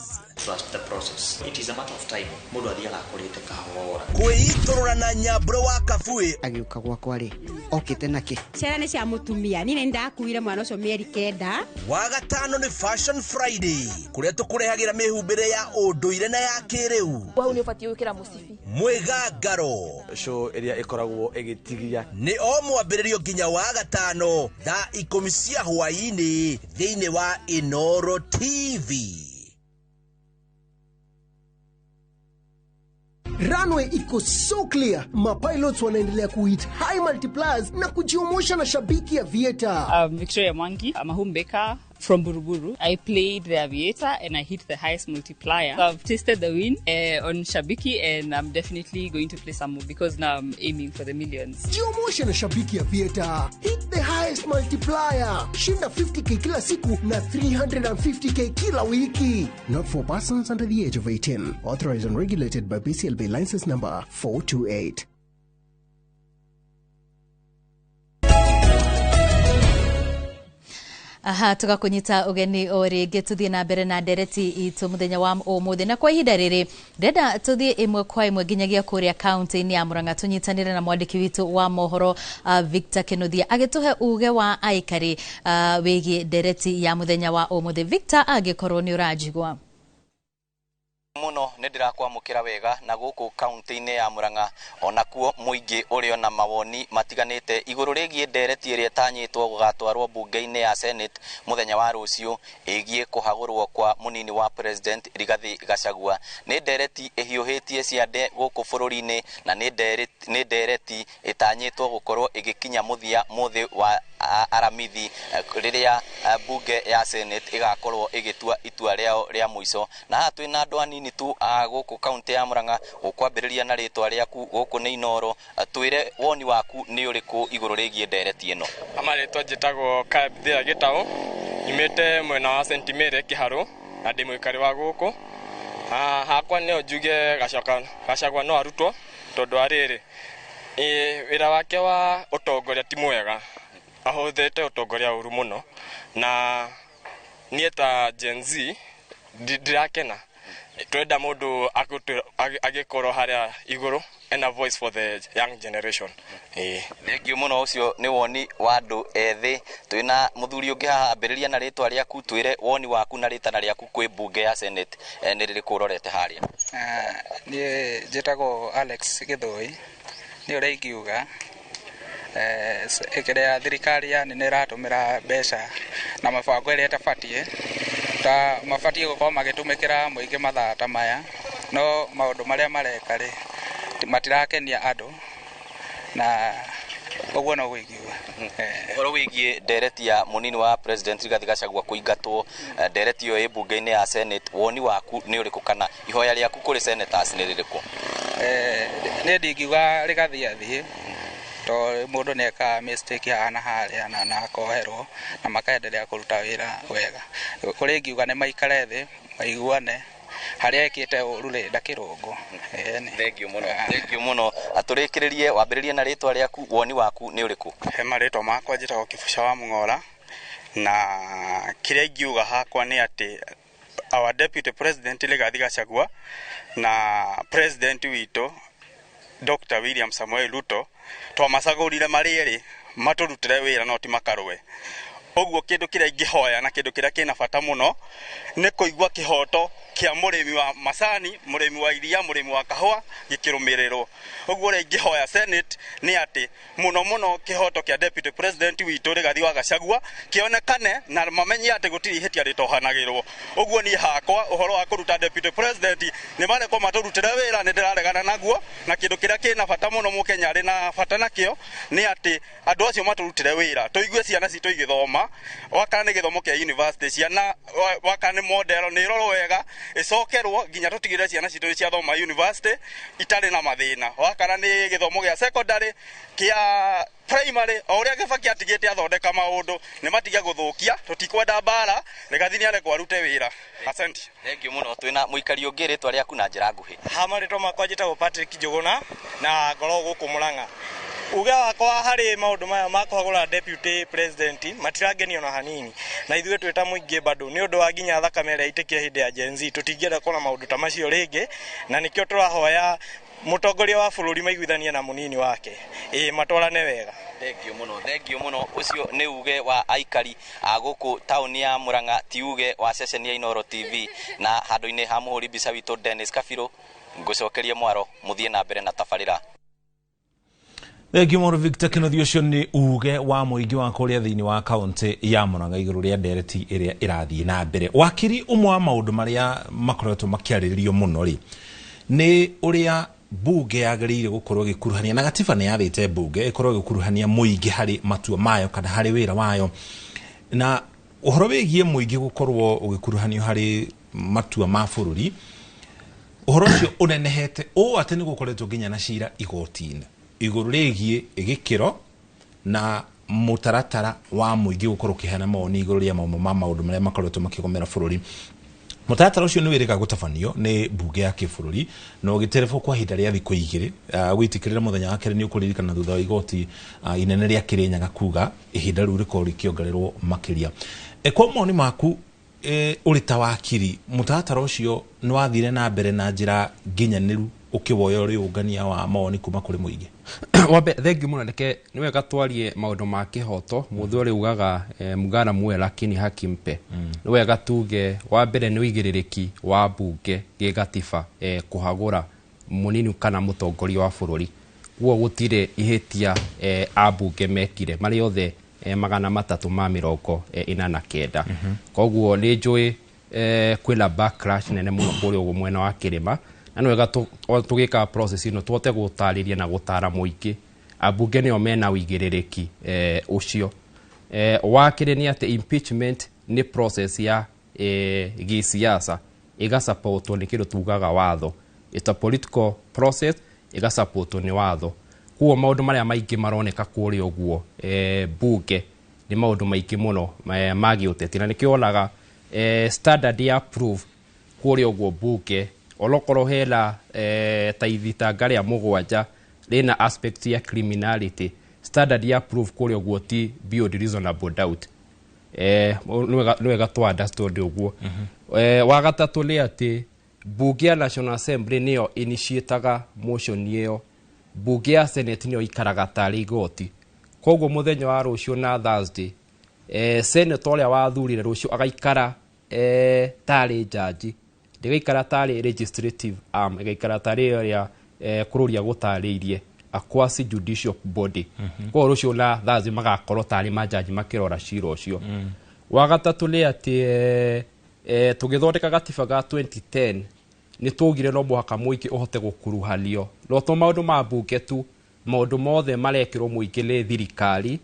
S17: Trust the process. It is a matter of time. Mundu athiaga akorete kahora.
S1: Kwĩitorora na nyambũro wa Kabuĩ.
S18: Agiuka gwakwa rĩ okĩte nake.
S19: Ciana nĩ cia mũtumia nĩ ndakuire mwana ũcio mĩeri 9.
S1: Wa gatano nĩ Fashion Friday kũrĩa tũkũrehagĩra mĩhumbĩre ya ũndũire na ya kĩrĩu.
S15: Hau nĩ ũbatiĩ gwĩkĩra mũcibi.
S1: Mwĩgangaro
S16: show ĩrĩa ĩkoragwo ĩgĩtigia
S1: nĩ o mwambĩrĩrio nginya wa gatano thaa 10 cia hwaĩ-inĩ thĩinĩ wa Inoro TV.
S20: Runway iko so clear. Mapilots wanaendelea kuhit high multipliers na kujiomosha na shabiki ya Vieta.
S21: Victoria Mwangi, I'm a homemaker from Buruburu. I played the aviator and I hit the highest multiplier. So I've tasted the win on Shabiki and I'm definitely going to play some more because now I'm aiming for the millions.
S20: Jiomosha na shabiki ya Vieta. Hit the highest multiplier. Shinda 50k kila siku na 350k kila wiki. Not for persons under the age of 18. Authorized and regulated by BCLB license number 428.
S3: Aha, tugakunyita ugeni o ringi tuthie na mbere na ndereti itu muthenya wa umuthi na kwa ihinda riri ndenda tuthie imwe kwa imwe nginyagia kuria county-ini ya Murang'a tunyitanire na mwandiki witu wa mohoro Victor Kinuthia agituhe uge wa aikari wigi ndereti ya muthenya wa umuthi. Victor, agikorwo ni urajigwa
S22: muno nĩ ndĩrakwamũkĩra wega na gũkũ kaunti-inĩ ya Murang'a onakuo mũingĩ ũrĩ na mawoni matiganĩte igũrũ rĩgiĩ ndereti ĩrĩa ĩtanyĩtwo gũgatwarwo bunge-inĩ ya Senate mũthenya wa rũciũ ĩgiĩ kũhagũrwo kwa mũnini wa president Rigathi Gachagua. Nĩ ndereti ĩhiũhĩtie ciande gũkũ bũrũri-inĩ na nĩ ndereti ĩtanyĩtwo gũkorwo ĩgĩkinya mũthia mũthĩ wa aramithi rĩrĩa bunge ya Senate ĩgakorwo ĩgĩtua itua rĩao rĩa mũico. Na haha twĩna andũ anini tu gũkũ kaunti ya Murang'a ũkwambĩrĩria na rĩtwa rĩaku gũkũ nĩ Inoro, twĩre woni waku nĩ ũrĩkũ igũrũ rĩgiĩ ndereti ĩno.
S23: Amarĩtwa njĩtagwo Kabithia Gĩtaũ, nyumĩte mwena wa St Mary Kĩharũ na ndĩ mũikari wa gũkũ. Hakwa nĩo njuge Gachagua no arutwo tondũ arĩrĩ wĩra wake wa ũtongoria ti mwega, ahũthĩte ũtongoria ũru mũno na niĩ ta Gen Z ndirakena. Twenda mũndũ agĩkorwo harĩa igũrũ and a voice for the young generation.
S22: Thengiũ mũno, ũcio nĩ woni wa andũ ethĩ. Twĩna mũthuri ũngĩ haha, ambĩrĩria na rĩtwa rĩaku, twĩre woni waku na rĩtana rĩaku kwĩ bunge ya Senate nĩ rĩrĩkũ ũrorete harĩa.
S24: Niĩ njĩtagwo Alex Gĩthũi, nĩ ũrĩa ingiuga ĩkĩrĩa thirikari ya nĩ ĩratũmĩra mbeca na mabango ĩrĩa ĩtabatiĩ ta mabatiĩ gũkorwo magĩtũmĩkĩra mũingĩ mathaa ta maya, no maũndũ marĩa mareka rĩ matirakenia andũ na ũguo no gũigiwa.
S22: Ũhoro wĩgiĩ ndereti ya mũnini wa president Rigathi Gachagua kũingatwo ndereti ĩyo ĩ bunge-inĩ ya Senate, woni waku nĩ ũrĩkũ kana ihoya rĩaku kũrĩ senators nĩ rĩrĩkũ?
S24: Niĩ ndingiuga Rigathi athiĩ to mũndũ nĩeka mistake hana harĩa na akoherwo na makaendelea kũruta wĩra wega. Kũrĩ ngiuga nĩ maikare thĩ maiguane harĩa ekĩte ũru rĩ ndakĩrũngwo.
S22: Thengiũ mũno, thengiũ mũno. Atũrĩkĩrĩrie, wambĩrĩrie na rĩtwa rĩaku, woni waku nĩ ũrĩkũ?
S23: He marĩtwa makwa njĩtagwo Kĩbuca wa Mũng'ora, na kĩrĩa ingiuga hakwa nĩ atĩ our deputy president Rigathi Gachagua na president witũ Dr. William Samuel Ruto twamacagũrire marĩ erĩ matũrutĩre wĩra no ti makarũe.
S2: Koguo kindu kiria ingihoya na kindu kiria kina bata muno ni kuigua kihoto kia murimi wa macani, murimi wa iria, murimi wa kahua gikirumirirwo. Koguo ria ingihoya Senate ni ati muno kihoto kia Deputy President witu Rigathi wa Gachagua kionekane na mamenye ati gutiri hitia ritohanagirwo. Koguo ni hakwa uhoro wa kuruta Deputy President ni mare ko maturutira wira ni ndiraregana naguo, na kindu kiria kina bata muno mukenya ri na bata nakio ni ati andu acio maturutire wira tuigue ciana citu igithoma wakane githomo kia university ciana wakane model ni roro wega icokerwo nginya tutigire ciana citu cia thoma university itari na mathina. Wakana ni githomo gia secondary kia primary oria Kibaki atigite athondeka maundu ni matiga guthukia tutikwenda bara Rigathi ni arekwo arute wira. Asante.
S22: Thank you muno. Twina muikari ungi ritwa riaku na njira nguhi.
S5: Hamarito makwa njitagwo Patrick Njuguna na ngoro guku Murang'a. Uga wakwa hari maundu maya makuhagura Deputy President matiragenio na hanini, na ithuĩ twita muingi bado ni undu wa nginya thakame ĩrĩa itikia hindi ya Gen Z tutingĩenda kuona maundu ta macio ringi, na nikio turahoya mutongoria wa bũrũri maiguithanie na munini wake matwarane wega.
S22: Thank you muno. Ucio ni uge wa aikari guku tauni ya Murang'a, ti uge wa session ya Inoro TV, na handu-ini ha muhuri mbica witu Dennis Kabirũ ngucokerie mwaro muthie na mbere na tabarĩra.
S7: Gimoro Victor Kinothio cio ni uge wa muingi wa kuria thiini wa county ya Murang'a iguru ria ndereti iria irathie na mbere. Wakiri umwe wa maundu maria makoretwo makiariririo muno ri ni uria bunge yagirire gukorwo gikuruhania na gatiba ni yathite bunge ikorwo gikuruhania muingi hari matua mayo kana hari wira wayo, na uhoro wigie muingi gukorwo ugikuruhanio hari matua ma bururi. Uhoro ucio unenehete o ati ni gukoretwo nginya na cira igoti-ini iguru rigie igikiro na mutaratara wa muingi gukorwo kihana mawoni iguru ria maundu maria makoretwo makigomera bururi. Mutaratara ucio ni wirika gutabanio ni bunge ya kibururi na ugiterefo kwa hinda ria thiku igiri gwitikirira muthenya wa kere ni ukuririkana thutha wa igoti inene ria Kirinyaga kuga ihinda riu riko rikiongererwo makiria. Kwa moni maku uri ta wakiri mutaratara ucio ni wathire na mbere na njira nginyaniru ukiwoya uri ungania wa mawoni kuma kuri muingi?
S8: Wambe thengi muno reke ni wega twarie maundu ma kihoto muthu uri ugaga mugana mwe lakini hakimpe ni wega tuge wa mbere ni uigiririki wa bunge gigatiba kuhagura munini kana mutongoria wa bururi guo gutire ihitia abunge mekire mari othe 349 koguo ni njui kwina backlash nene muno kuri ugo mwena wa Kirima, na no wega tugika process ino twote gutariria na gutara muingi abunge nio mena uigiririki ucio. Wakire ni ati impeachment ni process ya gisiasa iga support ni kindu tugaga watho, it's a political process iga support ni watho. Kuo maundu maria maingi maroneka kuri uguo bunge ni maundu maingi muno magi uteti, na nikionaga standard ya approve kuri uguo bunge olokoro hela taithitanga ria mugwanja rina aspect ya criminality standard ya proof kuri uguo ti beyond reasonable doubt. Ni wega to understand uguo. Wagatatu ni ati bunge ya National Assembly niyo initiataga motion iyo, bunge ya Senate niyo ikaraga tari igoti. Koguo muthenya wa rucio na Thursday senator uria wathurire rucio agaikara tari judge, ndigaikara tari legislative arm, igaikara tari ya kururia gutariirie a quasi judicial body. Ko rucio na Thursday magakorwo tari majaji makirora cira ucio. Wagatatu ni ati tugithondeka gatiba ga 2010 ni tugire no muhaka muingi uhote gukuruhanio no to maundu ma bunge tu, maundu mothe marekirwo muingi ni thirikari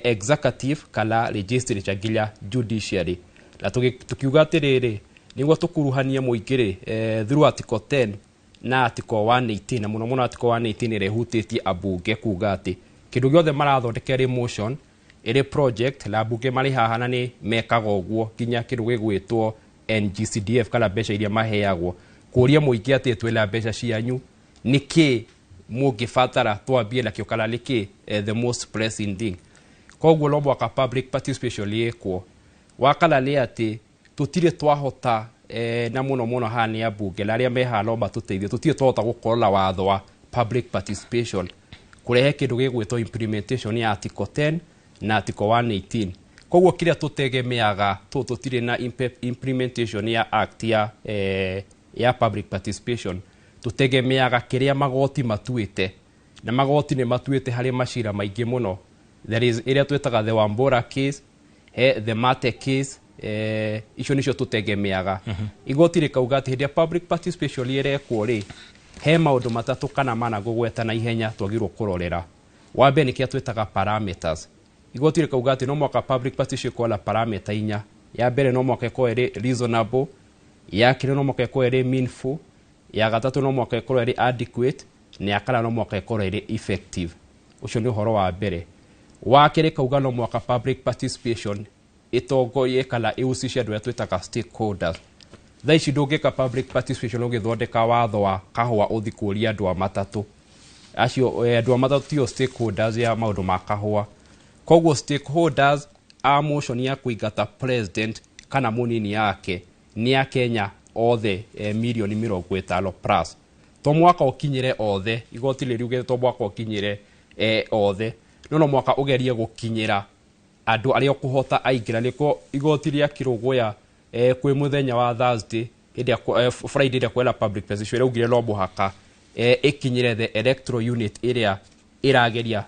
S8: executive kana legislature nginya judiciary. Na tukiuga atiriri niguo tukuruhanie muingiri through article 10 na article 118, na muno article 118 ire hutitie abunge kuga ati kindu giothe marathondekera motion ire project la bunge mari haha na ni mekaga uguo nginya kindu gigwitwo NGCDF kana mbeca iria maheagwo kuria muingi ati twela mbeca cianyu niki mungibatara twambie nakio kana niki the most pressing thing. Koguo no mwaka public participation yekwo. Wakala ni ati tutire twahota na muno hani ya bunge na aria meha no matuteithie tutire twahota gukorora watho wa public participation kurehe kindu gigwitwo implementation ya article 10 na article 118 koguo kiria tutegemeaga tutire na implementation ya act ya public participation tutegemeaga kiria magoti matuite na magoti ne matuite hari mashira maingi muno. There is iria twetaga the Wambora case, the Mate case, icio nicio tutegemeaga. Igoti rikauga ati hindi public participation irekwo ri he maundu matatu kana mana gugweta na ihenya twagirwo kurorera. Wambe nikia twetaga parameters. Igoti rikauga ati no mwaka public participation kwa parameter inya. Ya mbere no mwaka ko eri reasonable, ya kire no mwaka ko eri meaningful, ya gatatu no mwaka ko eri adequate, na ya kana no mwaka ko eri effective. Ucio ni uhoro wa mbere. Wa kire kauga no mwaka public participation itongoye kana ihusishe andu twetaga stakeholders. Thaici ndungika public participation ugithondeka watho wa kahua uthikuria andu matatu. Acio andu matatu tio stakeholders ya maundu ma kahua. Koguo stakeholders a motion ya kuigata president kana munini yake ni ya Kenya othe milioni 50 plus. To mwaka ukinyire othe igoti riuge to mwaka ukinyire othe no mwaka ugerie gukinyira andu aria kuhota aingira niko igoti ria kirugoya kwi muthenya wa Thursday ida Friday ida kwela public position ugire no muhaka ikinyire the electoral unit area irageria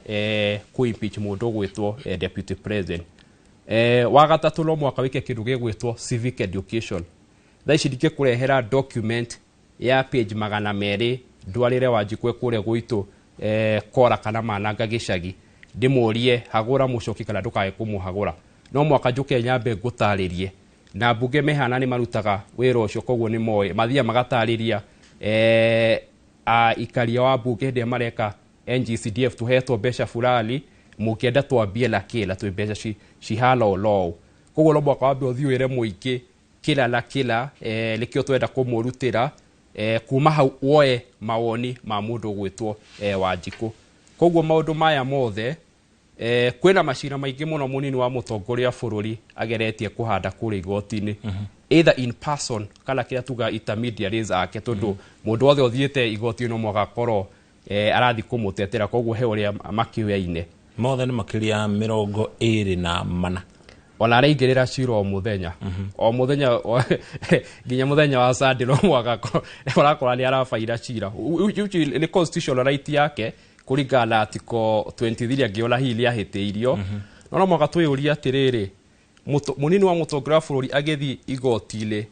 S8: ku impeach mundu gwitwo deputy president. Wa gatatu no mwaka wike kindu gigwitwo civic education. Thaici ndike kurehera document ya page 200 ndwarire Wanjikwe kure gwitu kora kana mananga gicagi ndimurie hagura mucoki kana ndukae kumuhagura no mwaka njuke nyambe ngutaririe na mbunge mehana ni marutaga wira ucio koguo ni moe mathia magatariria ikaria wa mbunge ndi mareka NGCDF tuhetwo mbeca fulani mukienda twambie na kila twi mbeca cihala law koguo no mwaka wambe uthiwire muingi kila na kila likio twenda kumurutira kuma hau woe mawoni ma mundu gwitwo Wanjiku. Koguo maundu maya mothe kwina mashira maingi muno munini wa mutongoria bururi ageretie kuhanda kuri igoti-ini either in person kana kiria tuga intermediaries ake tondu mundu wothe othiete igoti no mwaka koro arathi kumutetera koguo he uria makiuyaine
S7: mothe ni makiria 24
S8: ona areingirira ciro o muthenya ginya muthenya wa Sunday no mwaka korakora ni arafaira cira ni constitutional right yake kuringana article 23 angiola hili ahiteirio no mwaka tuyuria atiriri munini wa mutongoria bururi agethi igoti-ile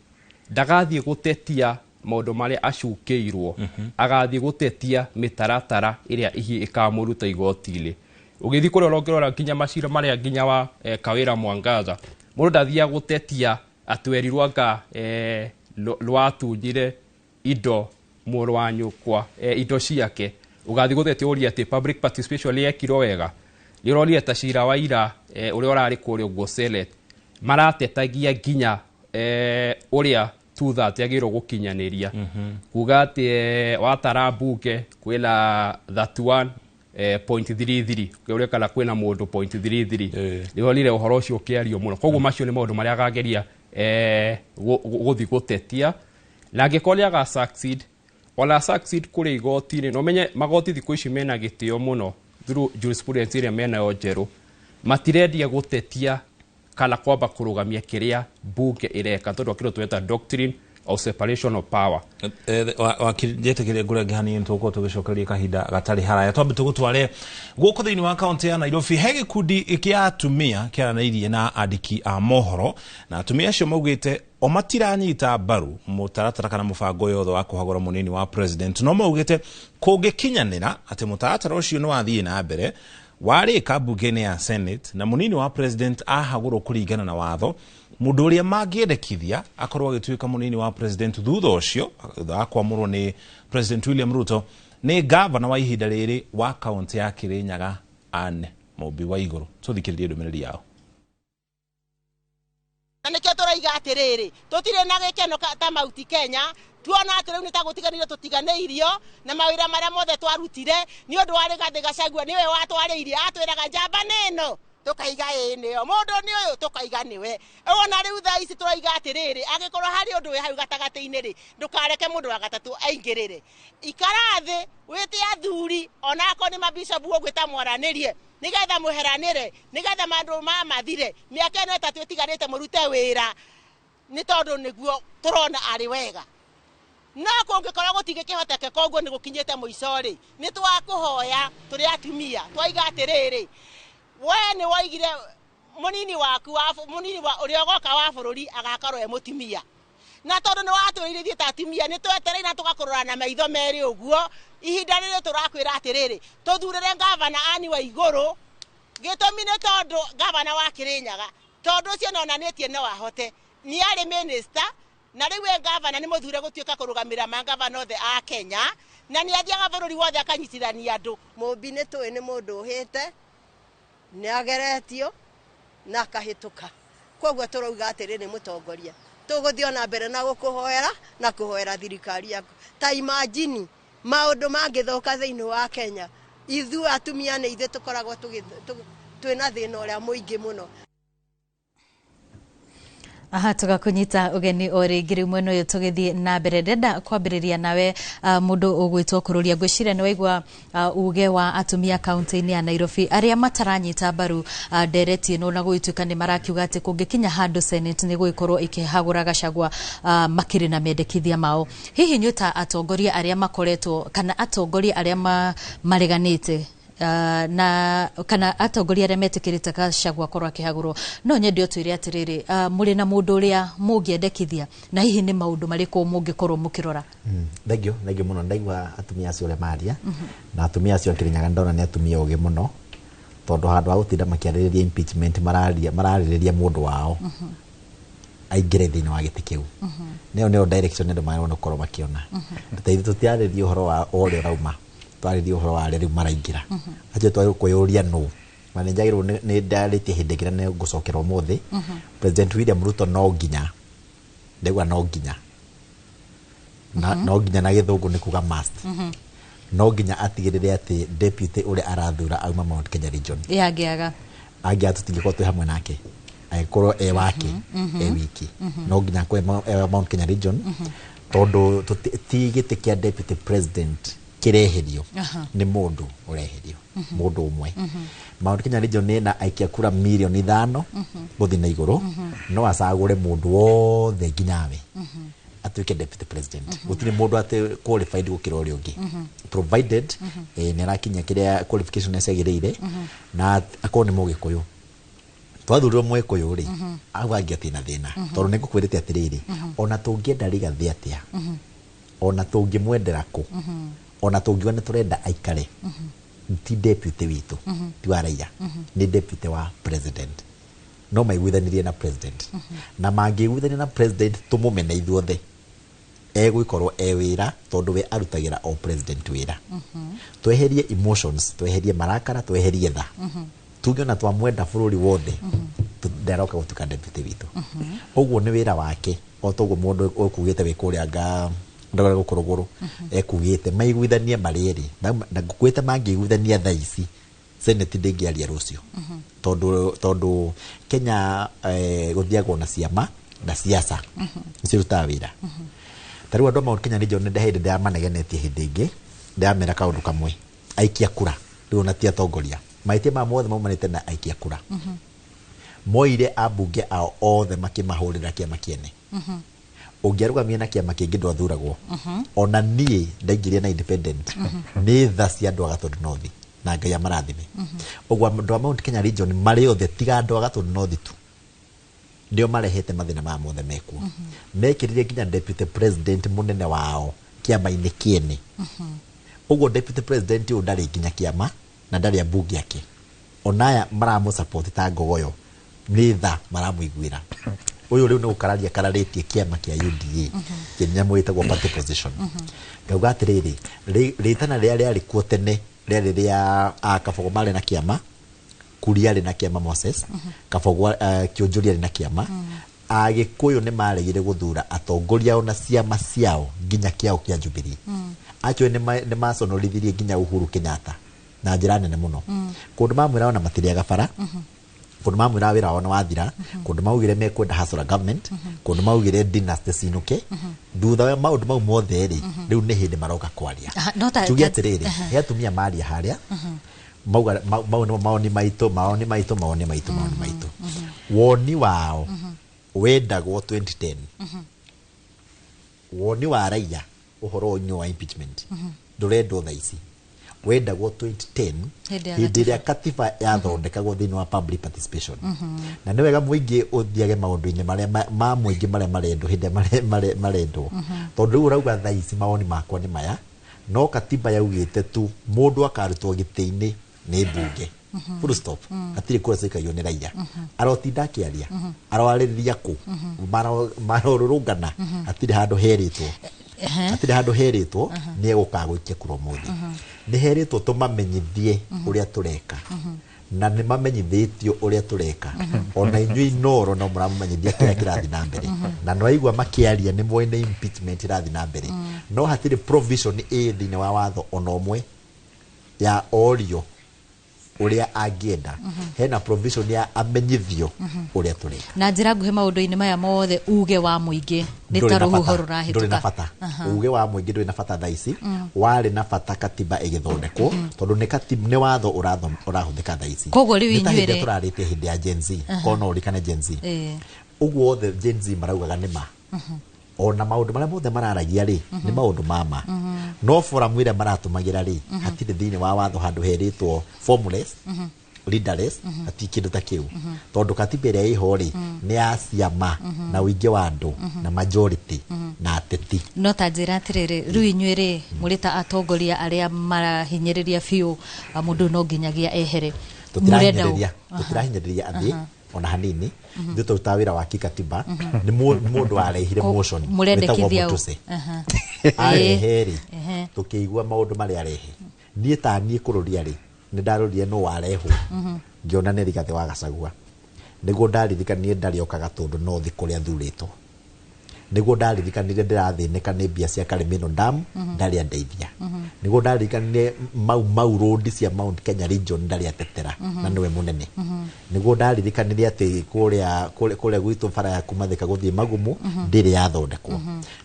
S8: ndagathie gutetia maundu maria acukeirwo agathie gutetia mitaratara iria ihi ikamuruta igoti-ile ugithi kuri orongirora nginya macira maria nginya wa Kawira Mwangaza mundu ndathia gutetia atwerirwo anga lwatunyire indo muru wa nyukwa indo ciake ugathi gutetia uria ati public participation yekiro wega nironi eta cira wa ira uria urari kuri ugo select maratetagia nginya uria tutha tiagirwo gukinyaniria kuga ati watara mbunge kwila 31.33 kuria kana kwina mundu 0.33 nironire uhoro ucio kiario muno koguo macio ni maundu maria agageria guthi gutetia na ngikoria ga succeed ona succeed kuri igoti-ini no menye magoti thiku ici mena gitio muno through jurisprudence iria mena yo njeru matirendia gutetia kana kwamba kurugamia kiria bunge ireka tondu akiro tweta doctrine of separation of power
S7: wakirjete kire ngure ngihani ntuko tugicokeria kahinda gatari haraya twambe tugutware guko thiini wa county ya Nairobi he gikundi kia atumia kiaranairie na andiki a mohoro na atumia acio maugite o matiranyita mbaru mutaratara kana mubango yothe wa kuhagura munini wa president no maugite kungikinyanira ati mutaratara ucio ni wathie na mbere warika bunge-ini ya Senate na munini wa president ahagurwo kuringana na watho mundu uria mangiendekithia akorwo agituika munini wa president thutha ucio akwamurwo ni President William Ruto ni governor wa ihinda riri wa county ya Kirinyaga Anne Mobi wa iguru tuthikiririe ndumiriri yao
S4: nikio turaiga atiriri tutire na gikeno ta mauti Kenya tuona ati riu nitagutiganire tutiganeirio na mawira maria mothe twarutire ni undu wa Rigathi Gachagua niwe watwariirie atwiraga njamba neno tukaiga inio mundu ni uyu tukaiga niwe ona riu tha ici turaiga atiriri agikorwo hari undu wi hau gatagati-ini ri ndukareke mundu wa gatatu aingirire ikarathi wite athuri ona ko ni mabishopu ugwita mwaranirie nigetha muheranire nigetha mandu mathire miaka ino 3 itigarite murute wira ni tondu niguo turona ari wega no kungikorwo gutigikihoteke koguo ni gukinyite muico ri ni twakuhoya turi atumia twaiga atiriri we ni waigire munini waku munini wa uri ogoka wa bururi agakorwo e mutumia na tondu ni watwirithie ta atumia ni twetere na tugakorora na maitho meri uguo ihinda riri turakwira atiriri tuthurire gavana ani wa iguru gitumi ni tondu gavana wa Kirinyaga tondu cio nonanitie no ahote ni ari minister na riu gavana ni muthure gutuika kurugamira mangavana othe a Kenya na ni athiaga bururi wothe akanyitithania andu
S6: mumbi ni tui ni mundu uhite ni ageretio na akahituka koguo turauga atiriri mutongoria tuguthio na mbere na gukuhoera na kuhoera thirikari yaku ta imagine maundu mangithoka thiini wa Kenya ithu atumia ni ithe tukoragwo twina thina uria muingi muno.
S3: Aha, tugakunyita ugeni ori ngiri mweno yo tugithie na mbere ndenda kwambiriria nawe mundu ugwitwo kururia ngwicire ni waigwa uge wa atumia kaunti-ini ya Nairobi aria mataranyita mbaru ndereti ino na gwituika ni marakiuga ati kungikinya handu Senate ni gwikorwo ikihagura Gachagua makiri na mendekithia mao hihi nyuta atongoria aria makoretwo kana atongoria aria mareganite na kana atongoria aria metikirite Gachagua korwo akihagurwo no nyende otwire atiriri muri na mundu uria mungiendekithia na hihi ni maundu mariko mungikorwo mukirora.
S9: Thengio muno ndaigua atumia acio ule maria na atumia acio Kirinyaga ndona ni atumia uge muno tondu handu ha gutinda makiaririria impeachment maraririria mundu wao aingire thini wa giti kiu neo direction ndio marona korwo makiona tutaithu tutiaririria uhoro wa ore rauma twaririria uhoro wa riu maraingira aje twari kuyuria no manenjagirwo ni ndarite hindigira ne gucokera umuthi President William Ruto no nginya ndegwa no nginya no nginya na githungu ni kuga must no nginya atigirire ati deputy uri arathura auma Mount Kenya region
S3: yagiaga
S9: tutingiko twi hamwe nake aikorwo e wake e wiki no nginya kwe Mount Kenya region tondu tigite kia deputy president kireherio ni mundu ureherio mundu umwe Mount Kenya region ni na aikia kura milioni 5 guthi na iguru no asagure mundu wothe nginyawe atuike deputy president gutiri mundu ati qualified gukira uri ungi provided ni arakinya kiria qualification esegirire na akoni mugikuyu twathurwo mwikuyu ri agwangia tina thina tondu nigukwirite atiriri ona tungienda rigathi atia ona tungimwendera ku ona tungiwa ni turenda aikare ti deputy witu ti wa raia ni deputy wa president no maiguithanirie na president na mangiguithania na president tumumene ithuothe egwikorwo wira tondu we arutagira o president wira tweherie emotions tweherie marakara tweherie tha tuge na twamwenda bururi wothe ndaroka gutuka deputy witu uguo ni wira wake o togo mundu ukugite we kuria ndagora gukorogoro ekugite maiguithanie mariri na ngukwite mangiguithania tha ici Senate ndingiaria rucio tondu Kenya guthiagwo na ciama na siasa ciruta wira tariu andu Mount Kenya region ndahinde nda manegenetie hindi ingi ndamera kaundu kamwe aikia kura riu na tia tongoria maitie ma mothe maumanite na aikia kura moire abunge ao othe makimahurira kiama kiene ungiarugamia na kiama kingi ndwathuragwo ona nie ndaingiria na independent ni tha cia andu agatondu nothi na ngai amarathime ugwa andu a Mount Kenya region mari othe tiga andu agatondu nothi tu ndio marehete mathina ma mothe mekuo mekirire nginya deputy president munene wao kiama-ini kiene ugwo deputy president uyu ndari nginya kiama na ndari abunge yake onaya maramu support ta ngogoyo ni tha maramuiguira uyu riu ni gukararia kararitie kiama kia UDA kinya mwitagwo party position ngauga atiriri ritana ria riari kuo tene ria Kabogo mari na kiama Kuria ri na kiama Moses Kabogo Kionjuri ri na kiama Agikuyu ni maregire guthura atongoria ona ciama ciao nginya kiao kia Jubilee acho ni maconorithirie nginya Uhuru Kenyatta na njira nene muno kundu mamwira ona matiriaga bara kundu mamwira wira ona wathira kundu maugire mekwenda hasura government kundu maugire dynasty cinuke thutha wa maundu mau mothe ri riu ni hindi maroka kwaria tugia atiriri he atumia maria haria maoni maitũ woni wao wendagwo 2010 woni wa raia ũhoro ũnyo wa impeachment ndũrendwo thaa ici wendagwo 2010 hĩndĩ ĩrĩa katiba yathondekagwo thĩinĩ wa public participation na nĩ wega mũingĩ ũthiage maũndũ-inĩ marĩa ma mũingĩ marĩa marendwo hĩndĩ ĩrĩa marendwo tondũ rĩu ũrauga thaa ici mawoni makwa nĩ maya no katiba yaugĩte tu mũndũ akarutwo gĩtĩ-inĩ nĩ mbunge full stop atirĩ kura ciikaio nĩ raia arotinda akĩaria ararĩrĩria kũ marorũrũngana atirĩ handũ herĩtwo nĩ egũka gũikia kura ũmũthĩ nĩ herĩtwo tũmamenyithie ũrĩa tũreka na nĩ mamenyithĩtio ũrĩa tũreka ona inyuĩ Inoro no mũramamenyithia kĩrĩa kĩrathiĩ na mbere na no aigua makĩaria nĩ moĩ nĩ impeachment irathiĩ na mbere no hatirĩ provision thĩinĩ wa watho ona ũmwe ya orio ũrĩa angĩenda hena provision ya amenyithio ũrĩa tũreka
S3: na njĩra nguhĩ maũndũ-inĩ maya mothe uge wa mũingĩ nĩ ta rũhuho rũrahĩtũka
S9: ndũrĩ na bata uge wa mũingĩ ndũrĩ na bata thaa ici warĩ na bata katiba ĩgĩthondekwo tondũ nĩ watho ũrahũthĩka thaa ici
S3: koguo rĩu inyuĩ
S9: rĩ tũrarĩtie hĩndĩ ya Gen Z kono ũrikane Gen Z ũguo othe Gen Z maraugaga nĩ ma ona maũndũ marĩa mothe mararagia rĩ nĩ maũndũ mama no forum ĩrĩa maratũmagĩra rĩ hatirĩ thĩinĩ wa watho handũ herĩtwo formless leaderless hatirĩ kĩndũ ta kĩu tondũ katiba ĩrĩa ĩho rĩ nĩ ya ciama na ũingĩ wa andũ na majority na ateti
S3: no ta njĩra atĩrĩrĩ rĩu inyuĩ rĩ mũrĩ ta atongoria arĩa marahinyĩrĩria biũ mũndũ no nginyagia ehere
S9: tũtirahinyĩrĩria athĩ ona hanini ndio tutaga wĩra wa kikatiba nĩ mũndũ arehire motion
S3: mũrendekithia
S9: areheri tukĩigua maũndũ marĩa arehe niĩ ta niĩ kũrũria rĩ nĩ ndarũrire no warehwo ngĩona nĩ Rigathĩ wa Gachagua nĩguo ndaririkanie ndarĩokaga tondũ no thĩ kũrĩa thurĩtwo nĩguo ndaririkanire ndĩrathĩnĩka nĩ mbia cia Karimino Dam ndarĩ andeithia nĩguo ndaririkanire mau road cia Mount Kenya region ndarĩ atetera na nĩwe mũnene nĩguo ndaririkanire atĩ kũrĩa gwitũ bara ya kuma Thika gũthiĩ Magumu ndĩrĩ yathondekwo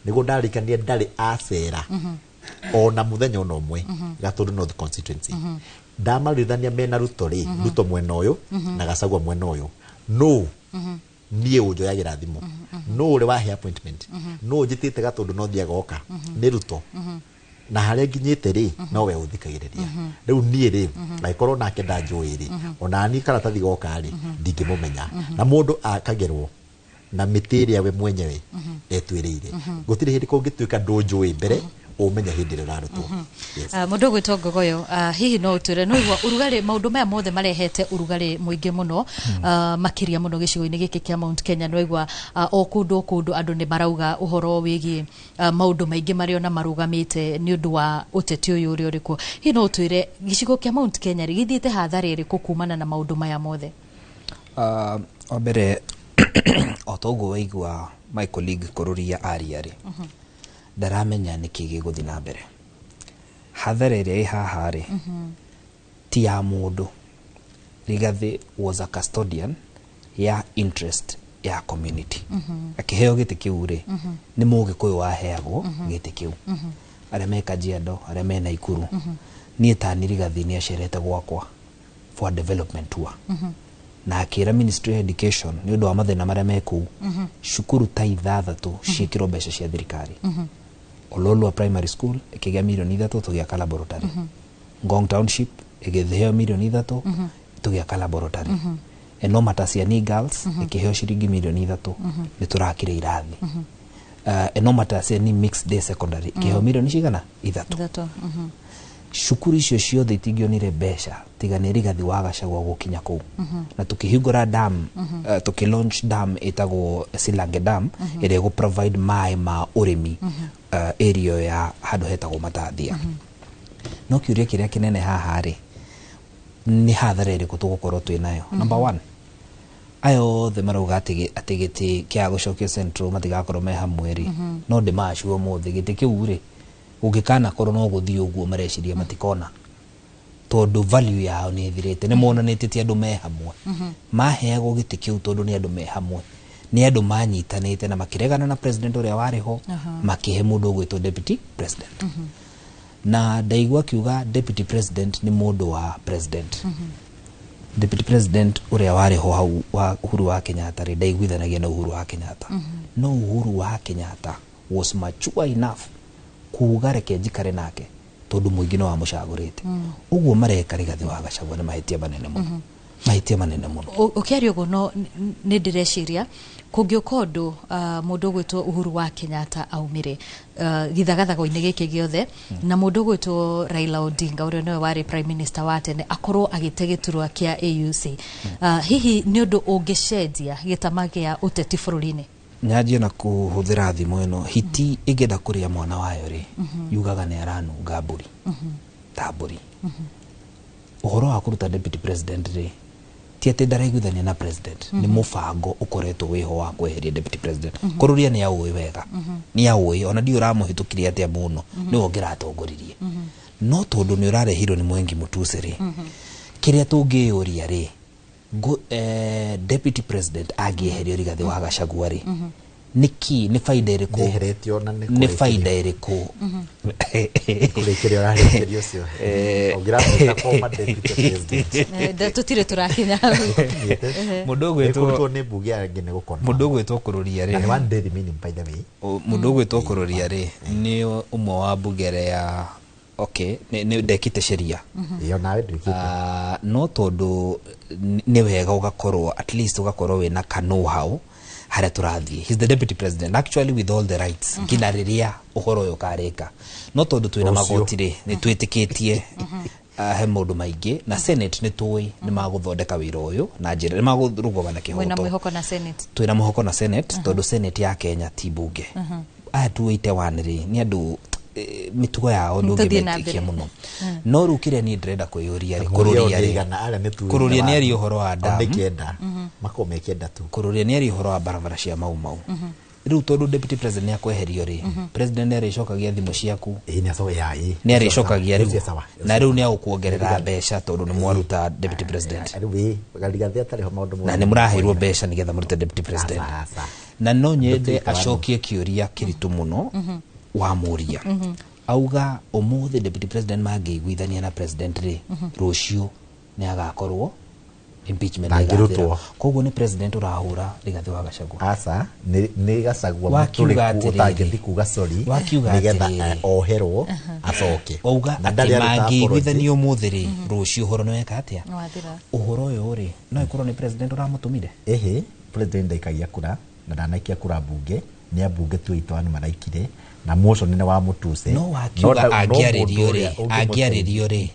S9: nĩguo ndaririkanire ndarĩ acera ona mũthenya ona ũmwe Gatũndũ North constituency ndamarithania mena Ruto mwena ũyũ na Gachagua mwena ũyũ no niĩ ũnjoyagĩra thimũ no ũrĩ wahe appointment no njĩtĩte Gatũndũ North agoka nĩ Ruto na harĩa nginyĩte rĩ no we ũthikagĩrĩria rĩu niĩ rĩ angĩkorwo nake ndanjũĩ rĩ ona niĩ karatathi goka rĩ ndingĩmũmenya na mũndũ akagerwo na mĩtĩ ĩrĩa we mwenyewe etwĩrĩire gũtirĩ hĩndĩ kũngĩtuĩka ndũnjũĩ mbere ũmenya hĩndĩ ĩrĩa ũrarutwo
S3: mũndũ ũgwĩtwo Ngogoyo hihi no ũtwĩre no igua ũrugarĩ maũndũ maya mothe marehete ũrugarĩ mũingĩ mũno makĩria mũno gĩcigo-inĩ gĩkĩ kĩa Mount Kenya no igua o kũndũ andũ nĩ marauga ũhoro wĩgiĩ maũndũ maingĩ marĩa ona marũgamĩte nĩ ũndũ wa ũteti ũyũ ũrĩa ũrĩkuo hihi no ũtwĩre gĩcigo kĩa Mount Kenya gĩthiĩte hathara ĩrĩkũ kumana na maũndũ maya mothe
S10: wa mbere o toguo waigua my colleague Kũrũria ariarĩ ndaramenya nĩkĩ gĩgũthiĩ na mbere hathara ĩrĩa ĩ haha rĩ ti ya mũndũ Rigathĩ was a custodian ya interest ya community akĩheo gĩtĩ kĩu rĩ nĩ mũgĩkũyũ waheagwo gĩtĩ kĩu arĩa me Kajiado arĩa me Naikuru niĩ ta nĩ Rigathĩ nĩ acerete gwakwa for development tour na akĩra Ministry of Education nĩ ũndũ wa mathĩna marĩa me kũu cukuru ta 6 ciĩkĩrwo mbeca cia thirikari Ololua Primary School ĩkĩgĩa milioni 3 tũgĩaka laboratory Ngong Township ĩgĩtheo milioni 3 tũgĩaka laboratory Enomatasiani Girls ĩkĩheo ciringi milioni 3 nĩ tũrakire irathi Enomatasiani Mixed Day Secondary ĩkĩheo milioni cigana 3 cukuru icio ciothe itingĩonire mbeca tiga nĩ Rigathĩ wa Gachagua gũkinya kũu na tũkĩhingũra dam tũkĩlaunch dam ĩtagwo Silange Dam ĩrĩa ĩgũ-provide maĩ ma ũrĩmi area ya handũ hetagwo Matathia no kĩũria kĩrĩa kĩnene haha rĩ nĩ hathara ĩrĩkũ tũgũkorwo twĩ nayo number 1 aya othe marauga atĩ gĩtĩ kĩa gũcokio Central matigakorwo me hamwe rĩ no ndĩmacuo mũthĩ gĩtĩ kĩu rĩ ũngĩkana korwo no gũthiĩ ũguo mareciria matikona tondũ value yao nĩ ĩthirĩte nĩ monanĩtie ti andũ me hamwe maheagwo gĩtĩ kĩu tondũ nĩ andũ me hamwe nĩ andũ manyitanĩte na makĩregana na president ũrĩa warĩ ho makĩhe mũndũ ũgwĩtwo deputy president na ndaigua kiuga deputy president ni mundu wa president deputy president uria wari ho hau wa Uhuru wa Kenyatta ri ndaiguithanagia na Uhuru wa Kenyatta no Uhuru wa Kenyatta was mature enough kuuga reke njikare nake tondu muingi no amucagurite uguo mareka Rigathi wa Gachagua ni mahitia manene muno mahitia manene muno
S3: ukiario go no ni ndireciria kungioka undu mundu gwitwo Uhuru wa Kenyatta aumire githagathago-ini giki giothe na mundu gwitwo Raila Odinga uria niwe wari prime minister wa tene akorwo agite giturwa kia AUC hihi ni undu ungicenjia gitama gia uteti bururi-ini
S10: nyanjie na kuhuthira thimu ino hiti igenda kuria mwana wayo ri yugaga ni aranunga mburi taburi uhoro wa kuruta deputy president ri ti ati ndaraiguithania na president ni mubango ukoretwo wiho wa kweheria deputy president kururia ni aui wega ni aui ona ndi uramuhitukiria atia muno ni wongera atongoririe no tondu ni urarehirwo ni Mwengi Mutuse ri kiria tungiuria ri deputy president agieherio Rigathi wa Gachagua ri niki ni faida iriku ni faida iriku
S9: kurekerio rarekerio cio ogirafika koma deputy president
S3: tutire turakinya
S10: mundu gwetwo
S9: ni mbuge agene gukona
S10: mundu gwetwo kururia ri
S9: ni one day meaning by the way
S10: mundu gwetwo kururia ri ni umwe wa mbugere ya okay ni ndekite sheria
S9: iyo nawe ndekite
S10: no tondu ni wega ugakorwo at least ugakorwo wina know how haria turathie he's the deputy president actually with all the rights kina riria uhoro yo kareka no tondu twina magoti ri ni twitikitie he mundu maingi na senate ni tuwi ni maguthondeka wira uyu na njira ni magurugoma na kihoto
S3: wina mwihoko na senate
S10: twina muhoko na senate tondu senate ya Kenya ti bunge aya tuite waniri ni andu mitugo yao ndungimekikia muno no rukire ni ndrenda kuyuria ri kururia ni ari uhoro wa damu
S9: ndikenda makomekenda tu
S10: kururia ni ari uhoro wa barabara cia mau riu tondu deputy president ni akweherio ri president ni aricokagia thimu ciaku ni aricokagia riu na riu ni agukuongerera mbeca tondu ni mwaruta deputy president na ni muraheirwo mbeca nigetha murute deputy president na no nyende acokie kiuria kiritu muno wa muria auga umuthi deputy president magiguithania na president ri rucio ni agakorwo impeachment agirutwo koguo ni president urahura Rigathi wa Gachagua
S9: asa ni Gachagua utangithi kuga sorry nigetha oherwo acoke
S10: auga ati magiguithania umuthi ri rucio horo no eka atia uhoro uyu ri no ikorwo ni president uramutumire
S9: president ndaikagia kura na ndanaikia kura bunge ni abunge tu itwani maraikire na motion ni wa Mutuse
S10: no akiuga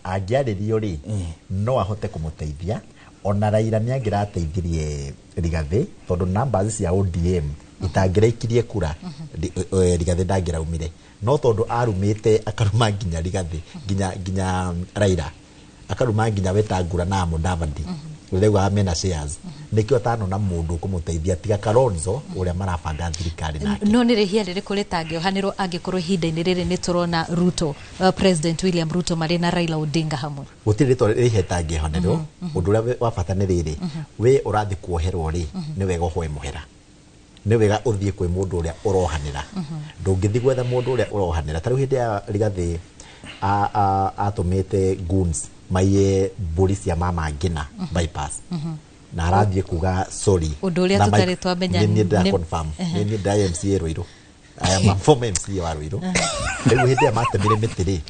S10: agiaririo ri
S9: no ahote kumuteithia ona Raila ni angirateithirie Rigathi tondu numbers cia ODM itangiraikirie kura Rigathi ndangiraumire no tondu arumite akaruma nginya Rigathi nginya Raila akaruma nginya Wetangula na Mudavadi rego amena shares nikio tano na mundu kumuteithia tiga Kalonzo uria marabanga thirikari nake
S3: no ni rehia riri kuritangio haniro angikorwo hinda-ini riri ni turona Ruto president William Ruto mari na Raila Odinga hamwe
S9: gutiri to rihetange honero undu uria wa bata ni riri we urathi kuoherwo ri ni wega hoe muhera ni wega uthie kwi mundu uria urohanira ndungithi gwetha mundu uria urohanira tariu hindi ya Rigathi atumite goons maiye mburi cia mama ngina bypass na arathie kuga sorry
S3: undu uria tutari twamenya
S9: ni nda confirm ni nda MCA Ruiru aya ma former MCA wa Ruiru riu hindi amatemire mitiri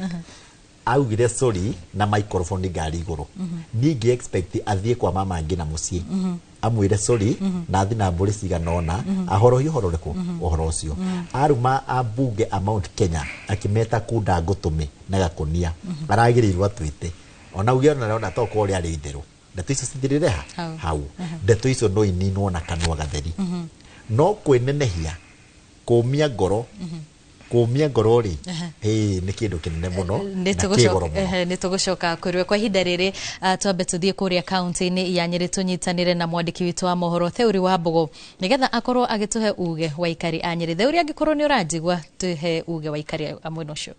S9: augire sorry na microphone ngari iguru ningi expect athie kwa mama ngina mucii amwire sorry na athi na mburi ciganona ahoro yuhoro riku uhoro ucio aruma abunge amount Kenya akimeta kunda ngutumi na gakunia aragirirwa twite ona ugiona naona toko uri ari itheru ndeto icio cithirire hau ndeto icio no ininwo na kanwa gatheri no kwinenehia kumia ngoro ri ni kindu kinene muno
S3: ni tugucoka kwirwe kwa ihinda riri twambe tuthie kuria kaunti-ini ya Nyeri tunyitanire na mwandiki witu wa mohoro Theuri wa Mbogo nigetha akorwo agituhe uge wa ikari a Nyeri Theuri angikorwo ni uranjigwa tuhe uge wa ikari amwe nocio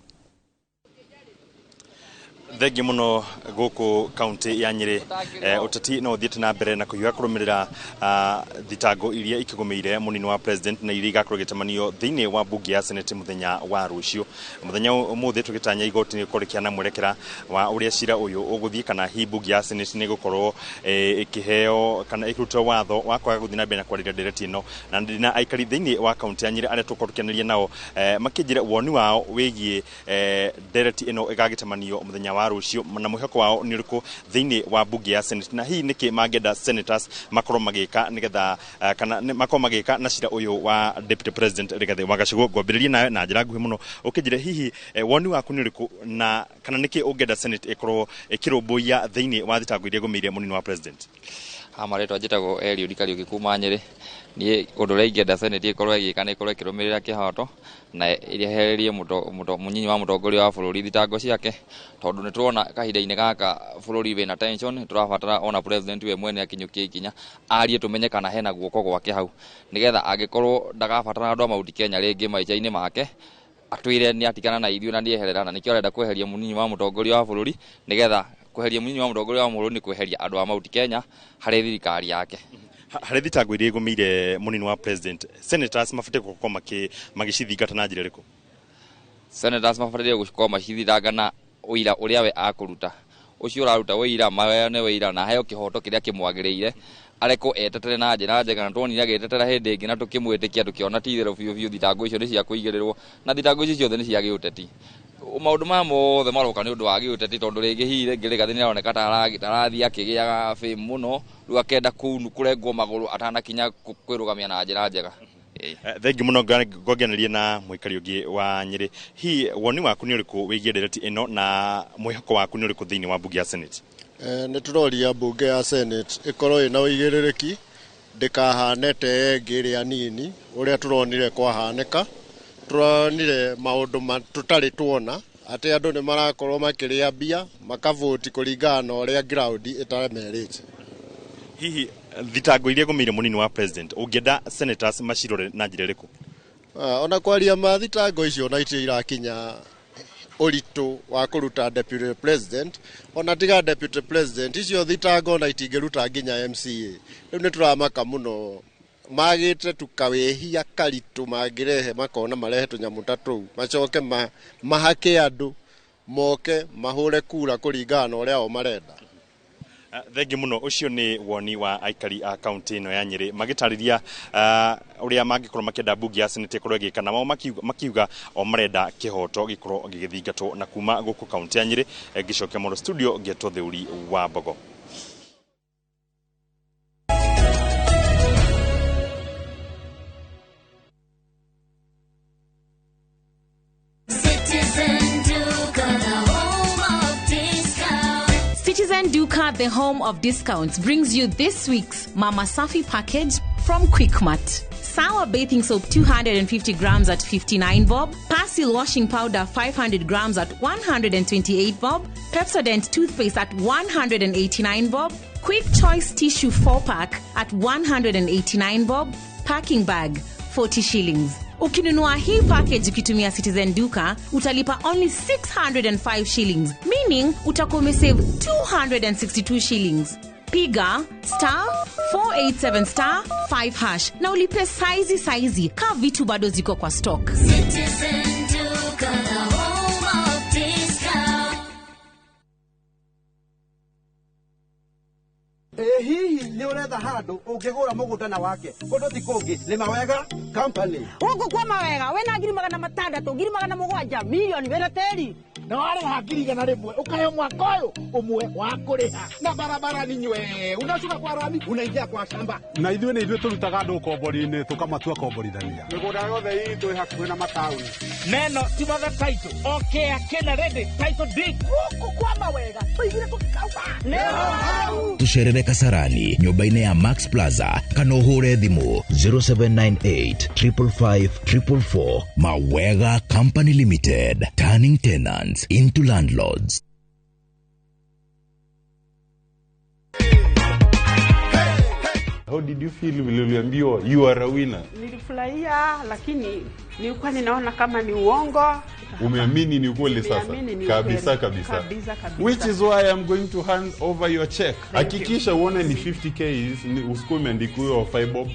S22: Thengi muno guku county ya Nyeri uteti no thiete na mbere na kuhiga kurumirira thitango iria ikigumeire munini wa president na iria igakorwo gitamanio thiini wa bunge ya senate muthenya wa rucio muthenya umuthi tugitanya igoti ni kurikiana mwerekera wa uria cira uyu uguthii kana hi bunge ya senate ni gukorwo ikiheo kana ikiruta watho wa kwaga guthii na mbere na kwariria ndereti ino na ndina aikari thiini wa county ya Nyeri aria tukorukianiria nao makijira woni wao wigie ndereti ino igagitamanio muthenya wa rucio na muheko wao ni uriku thiini wa bunge ya senate na hii niki magenda senators makoro magika nigetha kana makoro magika na cira uyu wa deputy president Rigathi wa Gachagua ngwambiriria nawe na njira nguhi muno ukijire hihi woni waku ni uriku na kana niki ungenda senate ikorwo ikirumbuia thiini wa thitango iria gumeire munini wa president
S11: amaretwa njitagwo Elio Dikario gikuma Nyeri ni undu ria ingenda senate ikorwo igika ikorwo ikirumirira kihoto na irihererie munyinyi wa mutongoria wa bururi thitango ciake tondu ni turona kahinda-ini gaka bururi wina tension turabatara ona president we mwene akinyukie ikinya arie tumenye kana hena guoko gwake hau nigetha angikorwo ndagabatara andu amauti Kenya ringi maica-ini make atwire ni atikana na ithiu na ni eherera na nikio arenda kweheria munyinyi wa mutongoria wa bururi nigetha kweheria munyinyi wa mutongoria wa bururi ni kweheria andu amauti Kenya hari thirikari yake
S22: hari thitango iria igumire munini wa president senators mafate gukoma magicithingata na njira riku
S11: senators mafate gukoma magicithingata na uira uria we akuruta ucio uraruta uira mawe uira na hayo kihoto kiria kimwagiriire areko etetere na njira njega na twonire agetetera hindi ingi na tukimwitikia tukiona tithero biu thitango icio ni cia kuigirirwo na thitango icio ciothe ni cia giuteti maundu ma mothe maroka ni undu wa giuteti tondu ringi hire ngiri gathini aroneka tarathi akigiaga fame muno ru akenda kunu kurengwo maguru atanakinya kwirugamia na njira njega
S22: thengi muno ngogenerie na muikari ungi wa Nyeri hi woni waku ni uriku wigie ndereti ino na mwihoko waku ni uriku thiini wa bunge ya senate
S12: ni turoria bunge ya senate ikorwo ina uigiririki ndikahanete ngiria nini uria turonire kwahaneka turonire maundu tutari tuona ati andu ni marakorwo makiria bia makavoti kuringana na uria ground itamerite
S22: hihi thitango iria gumeire munini wa president ungenda senators macirore na njira riku
S12: ona kwaria ma thitango icio na itia irakinya uritu wa kuruta deputy president ona tiga deputy president icio thitango na itingiruta nginya MCA riu ni turamaka muno magite tukawehia karitu magirehe makona marehe tunyamu tatu macoke mahake andu moke mahure kura kuringana uria o marenda
S22: thengi muno ucio ni woni wa aikari a county ino ya Nyeri magitariria uria mangikorwo makenda bunge ya senate ikorwo igika namo makiuga o marenda kihoto gikorwo gigithingatwo na kuma guku county ya Nyeri gicoke mo studio getwo theuri wa Bogo.
S13: Citizen Duka, the home of discounts, brings you this week's Mama Safi package from Quickmart. Sour bathing soap 250 grams at 59 bob. Persil washing powder 500 grams at 128 bob. Pepsodent toothpaste at 189 bob. Quick Choice tissue 4-pack at 189 bob. Packing bag 40 shillings. Ukinunua hii package ukitumia Citizen Duka, utalipa only 605 shillings, meaning utakuwa umesave 262 shillings. Piga *487*5# na ulipe saizi ka vitu bado ziko kwa stock.
S14: Citizen Duka, the home of discount.
S25: Hihi ni uretha handu ungigura mugunda na wake kundu tikungi ni mawega company
S19: ugu kwa mawega wena ngiri magana matandatu ngiri magana mugwanja milioni wena teri
S25: na wale hakiri gana rimwe ukayo mwaka uyu umwe wa kuriha na barabara ni nywe unashuka kwa rami unaingia kwa shamba
S26: na ithuĩ turutaga andu kombori-ini tukamatua komborithania
S25: migunda yothe itũ hakuhĩ na matauni neno timaga title okay akena ready title deed
S19: ugu kwa mawega tuigire tukikauka leo
S1: tucerere Kasarani nyumba-inĩ ya Max Plaza kana uhure thimu 0798 555 444. Mawega Company Limited, turning tenants into landlords.
S26: How did you feel vile uliambiwa you are a winner?
S19: Nilifurahia, lakini nilikuwa ninaona kama ni uongo.
S15: Umeamini ni kweli sasa?
S16: Nimeamini ni
S15: Kabisa
S16: kweli.
S15: kabisa.
S16: Kabisa.
S15: Which is why I'm going to hand over your check. Hakikisha uone ni 50k, usikuwe umeandikiwa 5 bob.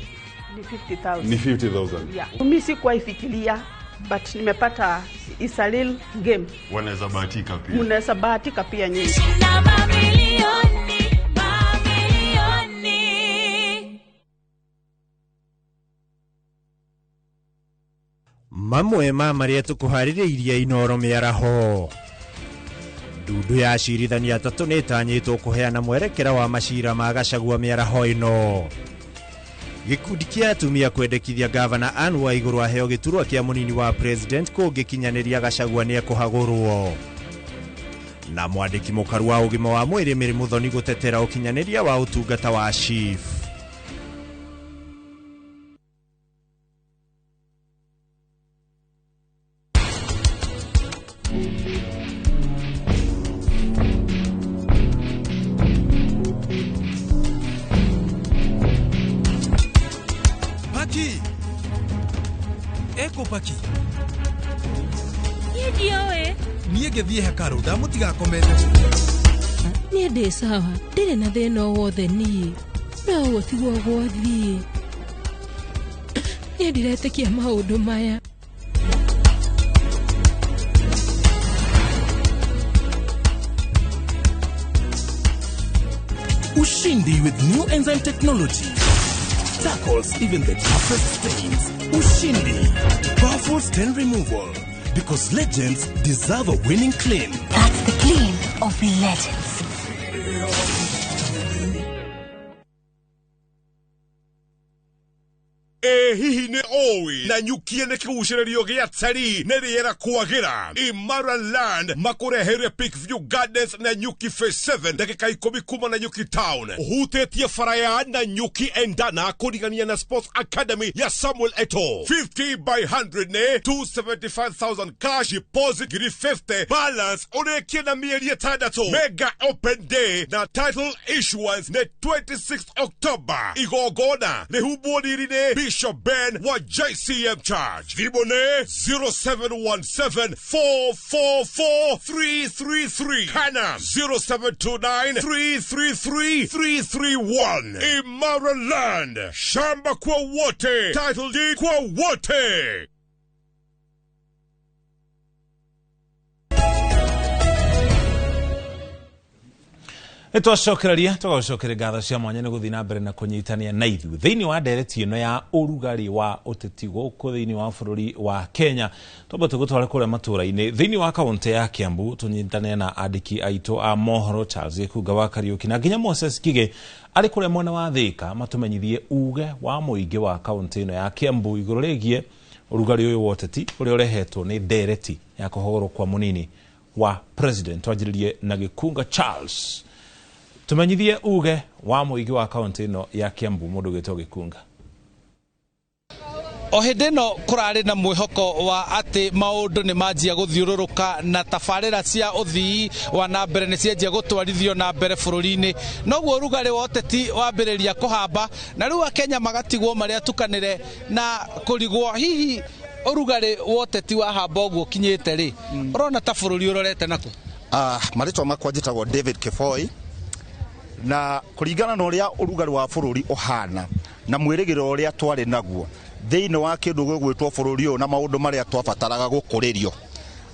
S16: Ni 50,000.
S15: Ni 50,000.
S16: Yeah. Mimi sikuwa ifikiria but nimepata is a real game.
S15: Wanaweza bahatika pia.
S16: Unaweza bahatika pia nyinyi.
S17: Mamwe ma maria tukuhaririirie inoro miaraho ndudu ya cirithania tatu nitanyitwo kuheana mwerekera wa macira ma Gachagua miaraho ino. Gikundi kia atumia kwendekithia gavana Anne Waiguru aheo giturwa kia munini wa president kungikinyaniria Gachagua ni ekuhagurwo. Na mwandiki mukaru wa ugima wa mwiri Miri Muthoni gutetera ukinyaniria wa utungata wa chief.
S18: Eko paki.
S20: Yedioe.
S18: Niege thie hekaru ndamutiga komete.
S20: Ni ndi sawa. Ndire na thina wothe ni. No gutigwo gwathie. Ni ndiretekia maundu maya.
S18: Ushindi with new enzyme technology tackles even the toughest stains. Ushindi, powerful stain removal, because legends deserve a winning clean.
S14: That's the clean of legends.
S21: Hihi ne owi na nyukie ne kigucĩrĩrio gĩa tari nĩ rĩera kwagira. Imaraland makurehere Peakview Gardens na Nyuki Phase 7 dakika 10 kuma na Nyuki Town. Ũhutĩtie Faraya na Nyuki Endana kũrigania na Sports Academy ya Samuel Eto. 50 by 100 ne 275,000 cash deposit giri 50 balance ũrĩkie na mĩeri 6. Mega open day na title issuance ne 26 October. Igogona rĩhumbwo riri-inĩ Bishop Ben wa JCM Charge. Vibone 0717-444-333. Kana 0729-333-331. Imaraland. Shamba kwa wote. Title deed kwa wote.
S7: Twacokereria tugacokeria ngatho cia mwanya ni guthii na mbere na kunyitania na ithu thiini wa ndereti ino ya ũrugarĩ wa ũteti gũkũ thiini wa bũrũri wa Kenya. Twamba tũgũtware kũrĩa matũũra-inĩ thiini wa kaunti ya Kiambu tunyitane na andiki aitũ a mohoro Charles Gikunga wa Kariuki na nginya Moses Kige arĩ kũrĩa mwena wa Thika matumenyithie uge wa mũingĩ wa kaunti ino ya Kiambu igũrũ rĩgiĩ ũrugarĩ ũyũ wa ũteti ũrĩa ũrehetwo nĩ ndereti ya kũhogorwo kwa mũnini wa president. Twanjĩrĩrie na Gikunga Charles tumenyithie uge wa mũingĩ wa kaunti ino ya Kiambu mũndũ gwĩtwo Gikunga.
S27: O hĩndĩ ĩno kũrarĩ na mwĩhoko wa atĩ maũndũ nĩ manjia gũthiũrũrũka na tabarĩra cia ũthii wa na mbere nĩ cianjia gũtwarithio na mbere bũrũri-inĩ. Noguo ũrugarĩ wa ũteti wambĩrĩria kũhamba na rĩu Akenya magatigwo marĩ atukanĩre na kũrigwo hihi ũrugarĩ wa ũteti wahamba ũguo kinyĩte rĩ ũrona ta bũrũri ũrorete nakũ?
S28: Marĩtwa makwa njĩtagwo David Kiboi na kũringana na ũrĩa ũrugarĩ wa bũrũri ũhana na mwĩrĩgĩrĩro ũrĩa twarĩ naguo thĩinĩ wa kĩndũ gĩgwĩtwo bũrũri ũyũ na maũndũ marĩa twabataraga gũkũrĩrio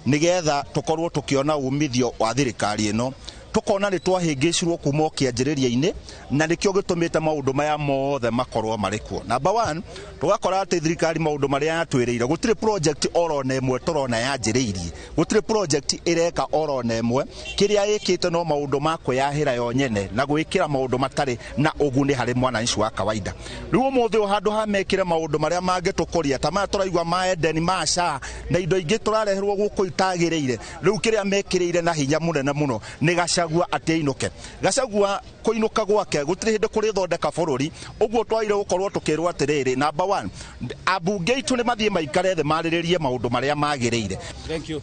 S28: nĩgetha tũkorwo tũkĩona umithio wa thirikari ĩno tukona nĩ twahĩngĩcirwo kuma kĩanjĩrĩria-inĩ na nĩkĩo gĩtũmĩte maũndũ maya mothe makorwo marĩ kuo. Number 1 tugakora atĩ thirikari maũndũ marĩa yatwĩrĩire gũtirĩ project orona ĩmwe tũrona yanjĩrĩirie, gũtirĩ project ĩreka orona ĩmwe, kĩrĩa ĩkĩte no maũndũ ma kwĩyahĩra yo nyene na gwĩkĩra maũndũ matarĩ na ũguni harĩ mwananchi wa kawaida. Rĩu ũmũthĩ handũ ha mekĩre maũndũ marĩa mangĩtũkũria ta maya tũraigua ma Eden ma SHA na indo ingĩ tũrareherwo gũkũ itagĩrĩire, rĩu kĩrĩa mekĩrĩire na hinya mũnene mũno nĩ Gachagua atĩinũke. Gachagua kũinũka gwake gũtirĩ hĩndĩ kũrĩ thondeka bũrũri, ũguo twagĩrĩire gũkorwo tũkĩrwo atĩrĩrĩ. Number 1 ambunge aitũ nĩ mathiĩ maikare thĩ marĩrĩrie maũndũ marĩa magĩrĩire.
S27: Thank you.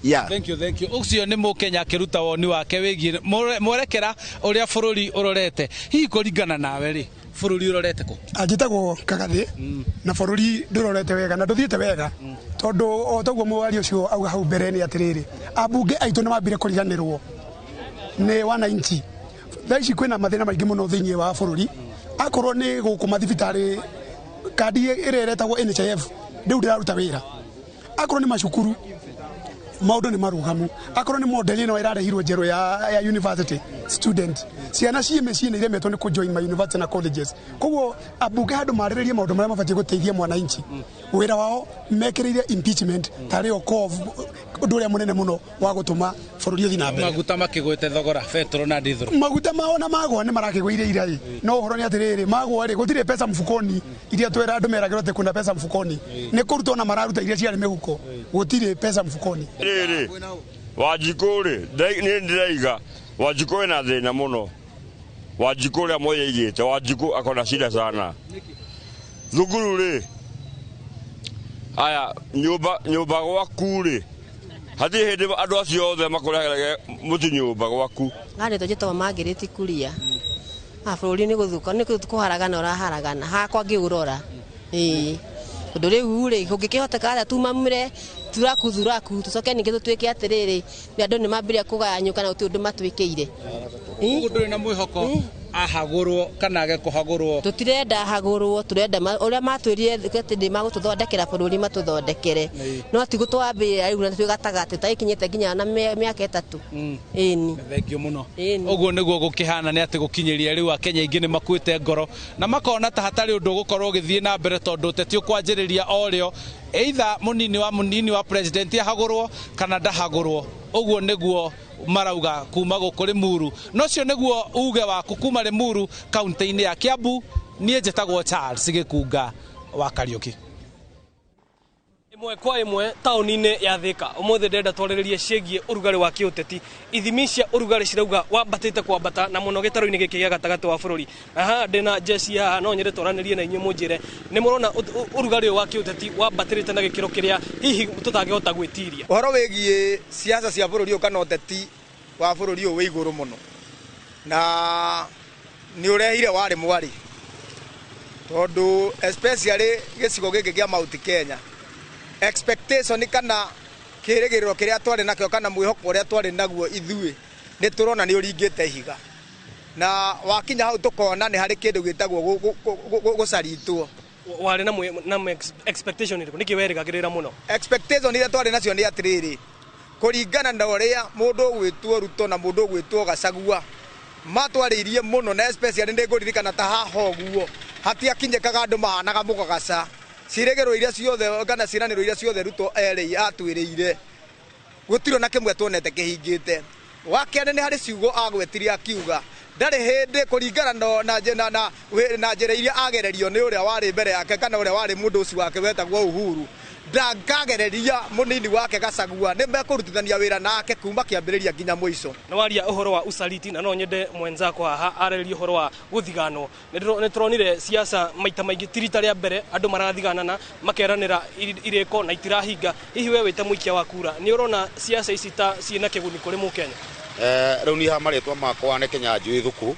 S27: Ũcio nĩ Mũkenya akĩruta woni wake wĩgiĩ mwerekera ũrĩa bũrũri ũrorete. Hihi kũringana nawe rĩ bururi urorete ko
S2: Ajitagwo Kagathi na bururi ndurorete wega na nduthiete wega tondu o taguo mwari ucio auga hau mbere ni atiriri abunge aitu ni mambire kuriganirwo ni wananchi thaici kwina mathina maingi muno thiini wa bururi akorwo ni guku mathibitari kadi ireretagwo NHIF ndu ndiraruta wira akorwo ni macukuru maundu ni marugamu akorwo ni model ino irarehirwo njeru ya university student ciana ciene iremetwo ni ku join my university na colleges koguo abunge handu mariririe maundu maria mabatie guteithia mwananchi wira wao mekereire impeachment tari o undu uria munene muno wa gutuma bururi uthi na mbere
S27: maguta makigwete thogora petrol na diesel
S2: maguta mao na magwa ni marakigwire ira no uhoro ni atiriri magwa ri gutire pesa mfukoni iria twera andu meragirwo te kuna pesa mfukoni ni kuruta na mararuta iria ciari mehuko gutire pesa mfukoni
S4: riri Wanjiku ri ni ndiraiga Wanjiku ina thina muno Wanjiku ria moye igite Wanjiku akona shida sana thuguru ri aya nyumba gwaku ri hati hindi andu acio othe makurehage muti nyumba gwaku
S5: ngari tojitwa magiriti kuria bururi ni guthuka ni kuharagana uraharagana hakwa ngiurora undu riu ri kungikihoteka aria tumamire thuraku tucoke ningi tutwike atiriri ni andu ni mambire kugayanyuka na uti undu matwikiire
S27: undu na mwihoko ahagurwo kana age kuhagurwo
S5: tutirenda hagurwo turenda uria matwirire ati ndi magututhondekera bururi matuthondekere no ti gutwambira riu na twigatagate taikinyete nginya na miaka 3 ini
S27: thengio muno uguo niguo gukihana ni ati gukinyiria riu Akenya ingi ni makuite ngoro na makona ta hatari undu gukorwo githie na mbere tondu uteti ukwanjiriria orio either munini wa president ahagurwo kana ndahagurwo uguo niguo marauga kuma gukuri Muru nocio niguo uge waku kuma Limuru kaunti-ini ya Kiambu nie njitagwo Charles Gikunga wa Kariuki
S6: imwe kwa imwe tauni-ini ya Thika umuthi ndenda twariririe ciĩgie ũrugarĩ wa kĩũteti ithimi cia ũrugarĩ cirauga wambatĩte kwambata na mũno gĩtarũ-inĩ gĩkĩ gĩa gatagatĩ wa bũrũri aha ndĩna jeci haha no nyende twaranĩrie na inyuĩ mũnjĩre nĩ mũrona ũrugarĩ ũyũ wa kĩũteti wambatĩrĩte na gĩkĩro kĩrĩa hihi tũtangĩhota gwĩtiria
S8: ũhoro wĩgiĩ siasa cia bũrũri ũyũ kana ũteti wa bũrũri ũyũ wĩ igũrũ mũno na nĩ ũrehire warĩ mwarĩ tondu especially gĩcigo gĩkĩ kĩa Mount Kenya expectation kana kirigiriro kiria twari nakyo kana mwihoko uria twari naguo ithui ni turona ni uringite ihiga na wakinya hau tukona ni hari kindu gitagwo gucaritwo
S6: wari na expectation iri niki werigagirira muno
S8: expectation ira twari nacio ni atiriri kuringana na uria mundu gwitwo Ruto na mundu gwitwo Gachagua matwaririe muno na especially ndi nguririkana ta haha uguo hatiakinyekaga andu mahanaga mugagaca ciregero iria ciothe kana ciraniro iria ciothe Ruto eri atwiriire gutiro na kimwe tuonete kihingite wakiane ni hari ciugo agwetirie akiuga ndari hindi kuringana na njira iria agererio ni uria wari mbere yake kana uria wari mundu ucio wake wetagwo Uhuru ndangagereria munini wake Gachagua ni mekurutithania wira nake kuma kiambiriria nginya muico
S6: na waria uhoro wa usaliti na no nyende mwenzako haha areria uhoro wa guthiganwo ni turonire siasa maita maingi tirita ria mbere andu marathiganana makeranira ireko na itirahinga hihi we wite muikia wa kura ni urona siasa ici ta ciina kiguni kuri mukenya
S28: riu ni hamaritwa makwa ne Kenya njui thuku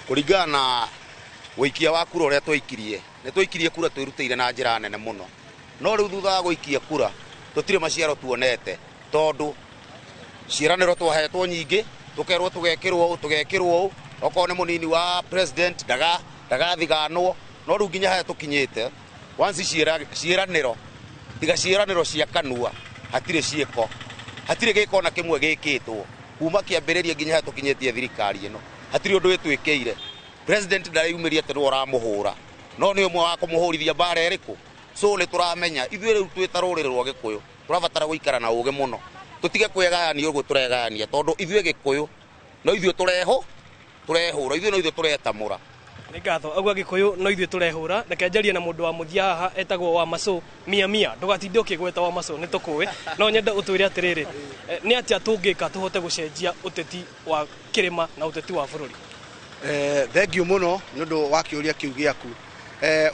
S28: kuringana wikia wa kura uria twaikirie ni twaikirie kura twirutire na njira nene muno no riu thutha wa guikia kura tutire maciaro tuonete tondu ciraniro twahetwo nyingi tukerwo tugekirwo okone munini wa president ndagathiganwo no riu nginya haya tukinyite once ciraniro tiga ciraniro cia kanua hatire cieko hatire giko na kimwe gikitwo kuma kiambiriria nginya haya tukinyitie thirikari ino hatire undu witwikeire president ndariumiria ati uramuhura no ni umwe wa kumuhurithia bara eriku so ni turamenya ithuĩ rĩu twĩta rũrĩrĩ rwa Gĩkũyũ tũrabatara gũikara na ũgĩ mũno tutige kwegania ũguo tũregania tondu ithuĩ Gĩkũyũ no ithuĩ turehũra ithuĩ no ithuĩ turetamũra
S6: nĩ ngatho agua Gĩkũyũ no ithuĩ turehũra reke njarie na mũndũ wa mũthia haha etagwo wa Macũ mia ndũgatinde ũkĩgweta wa Macũ nĩ tũkũĩ no nyende ũtwĩre atĩrĩrĩ nĩ atĩa tũngĩka tũhote gũcenjia ũteti wa kĩrĩma na ũteti wa bũrũri
S8: thengio mũno nĩ ũndũ wa kĩũria kĩu gĩaku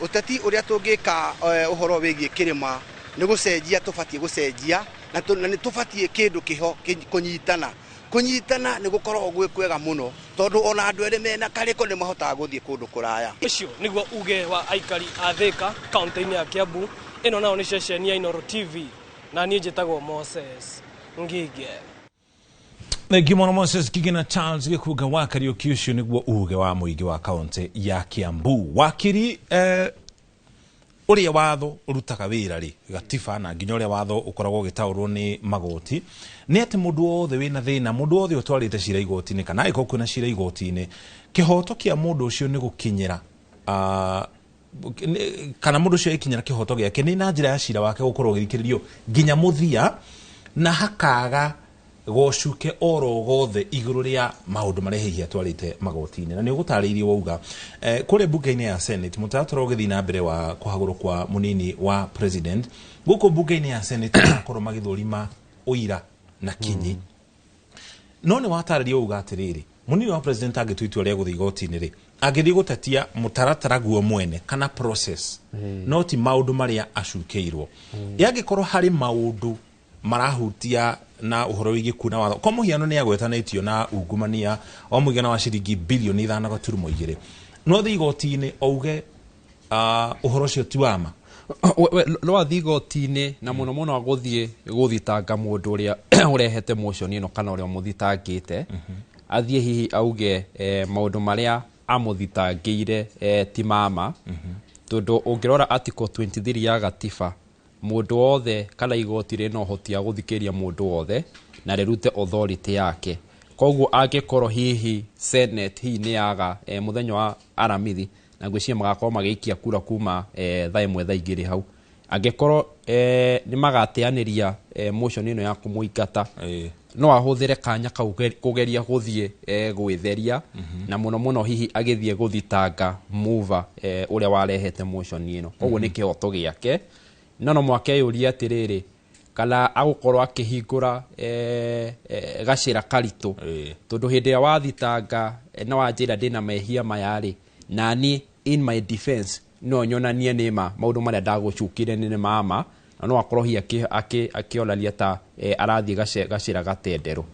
S8: uteti uria tungika uhoro wigie kirima ni gucenjia tubatie gucenjia na ni tubatie kindu kiho kunyitana
S3: kunyitana ni gukorwo gwe kwega muno tondu ona andu ere mena kariko ni mahotaga guthie kundu kuraya
S6: ucio niguo uge wa aikari a Thika kaunti-ini ya Kiambu. Ino nao ni ceceni ya Inooro TV na niĩ njĩtagwo Moses Ngige.
S7: Thengi mũno Moses Ngige na Charles Gĩkunga wa Kariuki. Ũcio nĩguo uge wa mũingĩ wa kaunti ya Kiambu. Wakiri uria watho urutaga wira ri gatiba na nginya uria watho ukoragwo gitaurwo ni magoti ni ati mundu wothe wina thina, mundu wothe utwarite cira igoti-ini kana iko kuna cira igoti-ini, kihoto kia mundu ucio ni gukinyira kana mundu ucio ikinyira kihoto giake ni na njira ya cira wake gukorwo githikiririo nginya muthia na hakaga gocuke oro gothe iguru ria maundu maria hihi atwarite magoti-ini. Na ni ugutariirie wauga kure bunge-ini ya Senate mutatoro githi na mbere wa kuhaguru kwa munini wa president guko bunge-ini ya Senate akorwo magithurima uira na kinyi no ni wataririe uga atiriri munini wa president agitwitua ria guthi igoti-ini ri agithi gutatia mutaratara guo mwene kana process no ti maundu maria acukeirwo yagikorwo hari maundu marahutia na uhoro wigi kuna watho kwa muhiano ni agwetanitio na ungumania wa muigana wa ciringi bilioni 5.2 no thi igoti-ini auge uhoro cio ti wama
S9: lo athi igoti-ini na muno muno guthitanga mundu uria urehete motion ino kana uria muthitangite athie hihi auge maundu maria amuthitangire ti mama tondu ungirora article 23 ya gatiba mundu wothe kana igoti rino hotia guthikiria mundu wothe na rirute authority yake. Koguo angikorwo hihi Senate hihi ni yaga muthenya wa aramithi na ngwiciria magakorwo magiikia kura kuma thaa imwe thaa igiri hau angikorwo ni magateaniria motion ino ya kumuingata no ahuthire kanya kau kugeria guthie gwitheria na muno muno hihi agithie guthitanga mover uria warehete motion ino. Koguo ni kihoto giake no mwake yuria atiriri kana agukorwo akihingura gacira karito tondu hindi ya wathitanga na wanjira ndina mehia mayari na ni in my defense no nyonanie ni maundu maria ndagucukire ni mama no akorwo hi akiolalia ta arathi gacira gatendero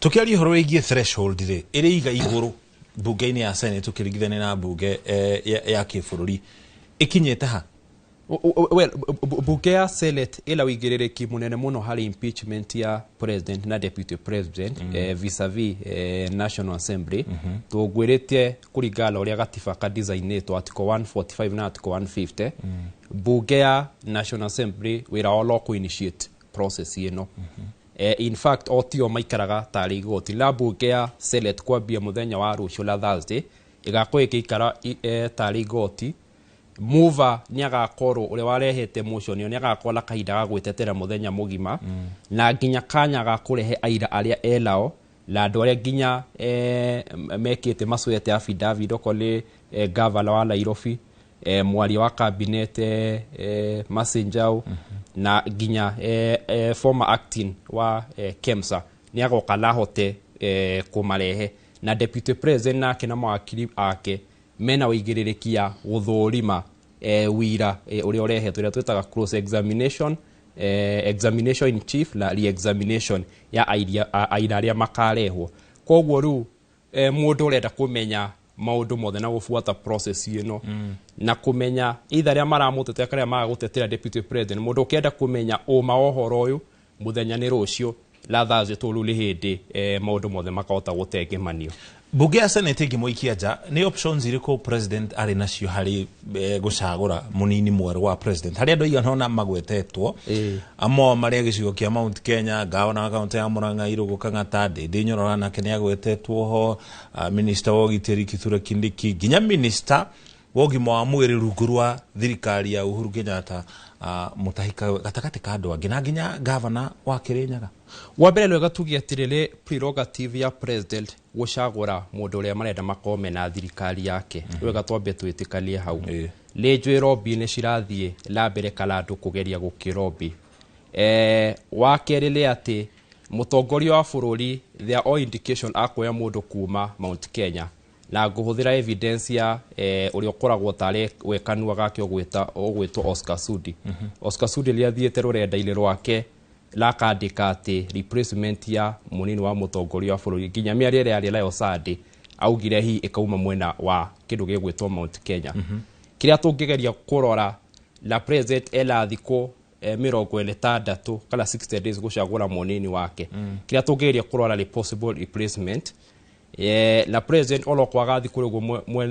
S7: tukiaria horo wigie threshold ri iri iga iguru bunge-ini ya Senate tukiringithania na bunge ya kibururi ikinyete ha
S9: well bunge ya Senate ila wigirereki munene muno hari impeachment ya president na deputy president vis-a-vis National Assembly tugwirite kurigala uria gatiba ka designate article 145 na article 150 bunge ya National Assembly wira olo ku initiate process ino in fact otio maikaraga tari igoti la bunge ya Senate kwambia muthenya wa rucio la Thursday igakorwo ikikara tari igoti mover ni agakorwo uria warehete motion ni agakorwo la kahinda ga gwitetera muthenya mugima na nginya kanya ga kurehe aira aria elao la andu aria nginya mekite maswete affidavit okole governor wa Nairobi mwari wa cabinet Messenger na nginya former acting wa Kemsa ni agoka lahote kumarehe na deputy president na kina mawakili ake mena wigiririkia guthurima wira uria urehetwo uria twitaga cross examination examination in chief na re-examination ya aira aria makarehwo. Koguo riu mundu urenda kumenya maundu mothe na gufuata process ino na kumenya either aria maramutete kana magagutetera deputy president mundu ukienda kumenya uma ohoro uyu muthenya ni rucio la Thursday tulu hindi maundu mothe makahota gutengemanio.
S7: Bunge ya Senate ngimuikia nja ni options iriko president ari nacio hari gucagura munini mweru wa president hari andu igana hona magwetetwo amo maria gicigo kia Mount Kenya gavana wa kaunti ya Murang'a Irugu Kang'ata ndinyorora nake ni agwetetwo ho minister wa ugitiri Kithure Kindiki nginya minister wa ugima wa mwiri rungu rwa thirikari ya Uhuru Kenyatta mutahika gatakati ka andu angi na nginya gavana wa Kirinyaga.
S9: Wa mbere lwega tugiatirire prerogative ya president gucagura mundu uria marenda makome na thirikari yake lwega twambe twitikalie hau lenjwe robi ni cirathie la mbere kala andu kugeria gukirobi wa kerele ati mutongoria wa bururi there all indication akoya mundu kuma Mount Kenya na nguhuthira evidence ya uria ukoragwo tare wekanua gake ogwitwo Oscar Sudi Oscar Sudi lia thiete rurenda-ini rwake lakandika ati replacement ya munini wa mutongoria wa bururi nginya miaria ria ria layo Sadi augire hi ikauma mwena wa kindu gigwitwo Mount Kenya kiria tungigeria kurora la president ela thiko 60 kala 60 days gucagura munini wake kiria tungigeria kurora le possible replacement la president olo kwaga thikuru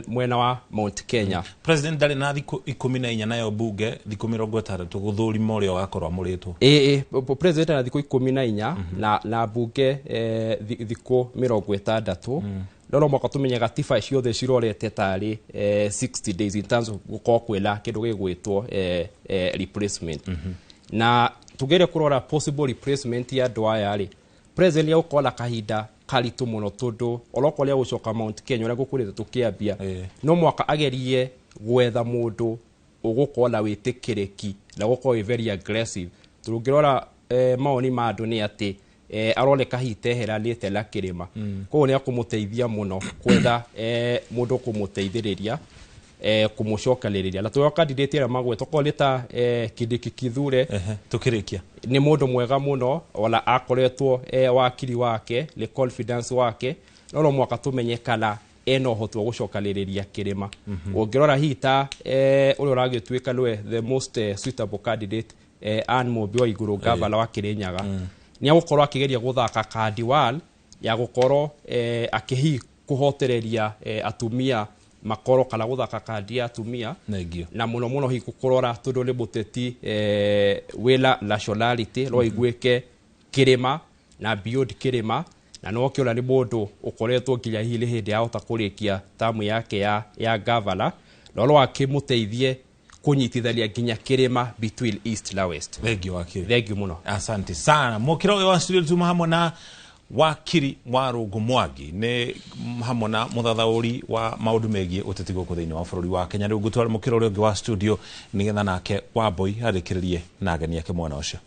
S9: mwena wa Mount Kenya
S7: president dali na thiko 14 nayo bunge thiko 60 guthuri morio gakorwa muritwo
S9: president na thiko 14 na bunge thiko 60 lolo mwaka tumenya gatiba ciothe cirorete tari 60 days in terms of gukokwela kindu gigwitwo replacement na tugere kurora possible replacement ya dwaya ri president yao kola kahinda karitu muno tondu olokolia gucoka Mount Kenya ora gukurite tukiambia no mwaka agerie gwetha mundu ugukola witikiriki na gukorwo very aggressive turungirora maoni ma andu ni ati arole kahitehera lite la kirima ko ne akumuteithia muno kwetha mundu kumuteithiriria kumucokaliriria la tuyo candidate ya magwe tokoleta kidiki kithure
S7: tukirikia
S9: ni mundu mwega muno wala akoretwo wakiri wake le confidence wake no mwaka tumenyekala eno hotwa gucokaliriria kirima ungirora hita uri uragitwika lwe the most suitable candidate an mobio iguru gavana wa Kirinyaga ni agukorwo akigeria guthaka kadiwal ya gukorwo akihi kuhotereria atumia makoro kala guthaka kandi atumia na muno muno hi kukorora tondu ni muteti wela nationality ro igweke kirima na beyond kirima na no kiona ni mundu ukoretwo nginya hili hindi ya utakurikia tamu yake ya gavana lolo akimuteithie kunyitithalia nginya kirima between east na west.
S7: Thank you muno. Asante sana. Mukiro wa studio tuma hamwe na wakiri wa Rungu Mwangi ne hamwe na muthathauri wa maundu megie uteti guku thiini wa bururi wa Kenya riu gutwara mukiro uri ungi wa studio nigetha nake Wambui harikiririe na ageni yake mwana ucio.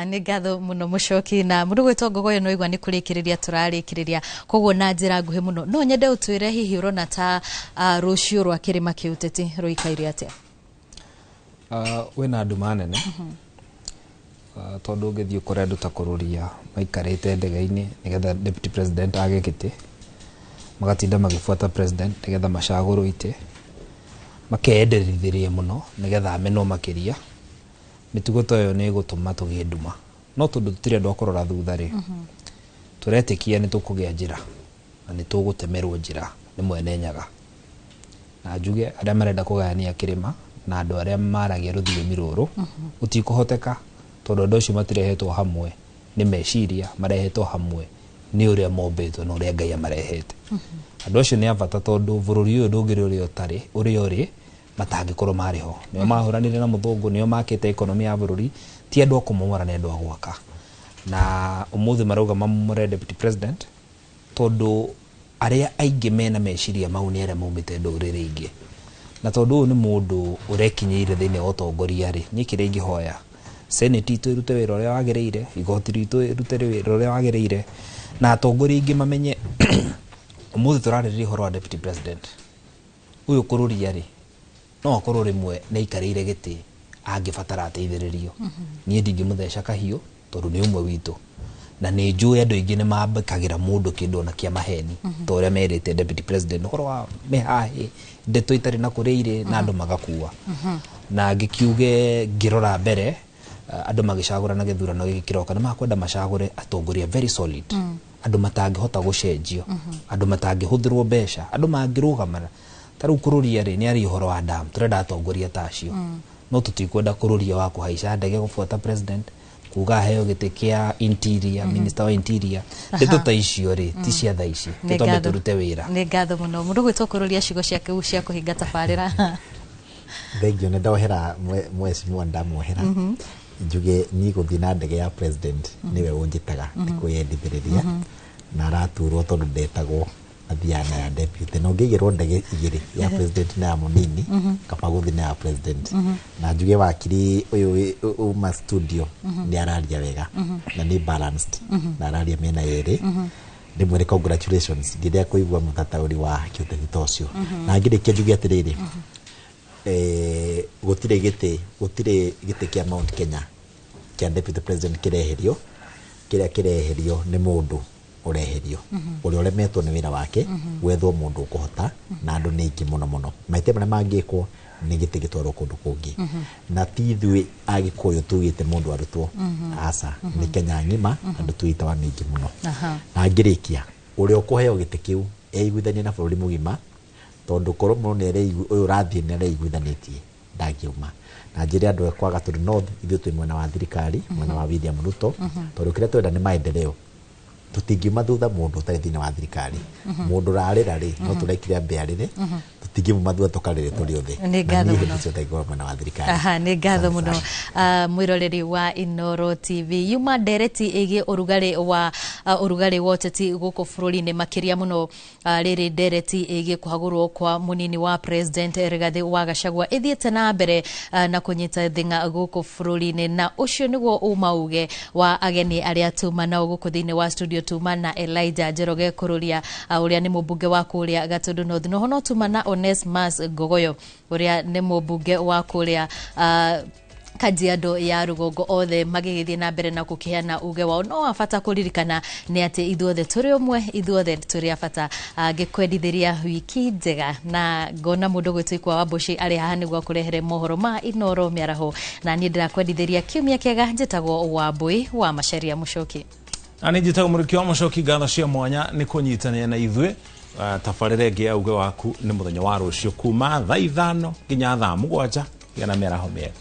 S10: Ni ngatho muno mucoki na mundu gwitwo Ngogoyo no igwa ni kurikiriria turarikiriria koguo na njira nguhi muno no nyende utwire hihi urona ta rucio rwa kirima kiuteti ruikaire atia
S11: wena andu manene tondu ngithio kore andu ta kururia maikarite ndege-ini nigetha deputy president age kiti magatinda magifuata president nigetha macaguru ite makeenderithirie muno nigetha ameno makiria mitugo toyo ni gutuma tuginduma no tondu tutire ndo kurora thutha ri turetikia ni tukugia njira na ni tugutemerwo njira ni mwene nyaga na njuge aria marenda kugayania kirima na andu aria maragia ruthiomi ruru utikuhoteka tondu andu acio matirehetwo hamwe ni meciria marehetwo hamwe ni uria mombetwo na uria Ngai amarehete andu acio ni abata tondu bururi uyu ndungiri uria utari uria uri matangikorwo mariho nio mahuranire na muthungu nio makite economy ya bururi ti andu akumomora ni andu agwaka na umuthi marauga mamure deputy president tondu aria aingi mena meciria mau ni aria maumite ndurire ingi na tondu ni mundu urekinyeire thiini wa utongoria ri ni kire ingihoya senate itu irute wira uria wagireire igoti ritu irute wira uria wagireire na atongoria ingi mamenye umuthi turaririria horo wa deputy president uyu kururia ri no akorwo rimwe ni ikarire giti angibatara ateithiririo nie ndingimutheca kahiu tondu ni umwe witu na ni njui andu ingi ni mambikagira mundu kindu na kia maheni to uria merite deputy president horo wa mehahi ndeto itari na kureire na andu magakua na ngikiuge ngirora mbere andu magicagura na githurano gikiroka na makwenda macagure atongoria very solid andu matangihota gucenjio andu matangihuthirwo mbeca andu mangirugamana taru kururia ri ni ari horo wa dam turenda atongoria tacio no tutikwenda kururia wa kuhaica ndege gufuata president kuga heo gite kia interior minister wa interior ndeto ta icio ri ti cia tha ici tutombe turute wira
S10: ni ngatho muno mundu gwitwo kururia cigo ciake cia kuhinga tabarira
S12: thengio ne ndohera mwesi mwanda mohera njuge ni guthi na ndege ya president niwe unjitaga ndikuyendithiriria na araturwo tondu ndetagwo athiana ya deputy no ngigirwo ndege igiri ya president na ya munini kapa guthi na ya president na njuge wakiri uyu uma studio ni araria wega na ni balanced na araria mena yeri ndimwire congratulations ngiria kuigwa mutatauri wa kiuteti tocio na ngirikia njuge atiriri gutire gite kia Mount Kenya kia deputy president kireherio kiria kireherio ni mundu ureherio uria uremetwo ni wira wake wethwo mundu ukuhota na andu ni ingi muno maite maria mangikwo ni gite gitwarwo kundu kungi na tithwe agikuyu tugite mundu arutwo asa ni Kenya ngima andu tuitawa ni ingi muno na ngirikia uria ukuheo gite kiu eigwithanie na bururi mugima tondu korwo muno ni uyu rathie ni reigwithanitie ndagiuma na njĩra andũ ekwaga tondũ north ithuĩ twĩ mwena wa thirikari mwena wa William Ruto tondũ kĩrĩa twenda nĩ maendeleo tutingiuma thutha mũndũ ũtarĩ thĩinĩ wa thirikari mũndũ rarĩra rĩ no tũraikire mbĩarĩre tutingiuma thutha tũkarĩre tũrĩ othe
S10: nĩ ngatho mũno
S12: tũtaigua mwena wa thirikari
S10: nĩ ngatho mũno mwĩroreri wa Inoro TV yuma ndereti ĩgiĩ ũrugarĩ wa ũteti gũkũ bũrũri-inĩ makĩria mũno rĩrĩ ndereti ĩgiĩ kũhagũrwo kwa mũnini wa president Rigathi wa Gachagua ĩthiĩte na mbere na kũnyita thing'a gũkũ bũrũri-inĩ na ũcio nĩguo uma uge wa ageni arĩa tuma nao gũkũ thĩinĩ wa studio tuma na Elijah Njoroge Kururia ũrĩa nĩ mũmbunge wa kũrĩa Gatundu North no hono tuma na Onesmus Gogoyo ũrĩa nĩ mũmbunge wa kũrĩa Kajiado ya Rugongo othe magĩgĩthiĩ na mbere na gũkĩheana uge wao no wabata kũririkana nĩ atĩ ithuothe tũrĩ ũmwe ithuothe tũrĩ abata ngĩkwendithĩria wiki njega na ngona mũndũ gwĩtũ Ikwa Wambuci arĩ haha nĩguo kũrehere mohoro ma Inoro mĩaraho na niĩ ndĩrakwendithĩria kiumia kĩega njĩtagwo Wambui wa Macharia Muchoki
S7: ani njĩtagwo Mũrũki wa Muchoki ngatho cia mwanya nĩ kũnyitanĩra na ithuĩ tabarĩra ĩngĩ ya uge waku nĩ mũthenya wa rũciũ kuma thaa 5 nginya thaa 7 gĩa na mĩaraho mĩega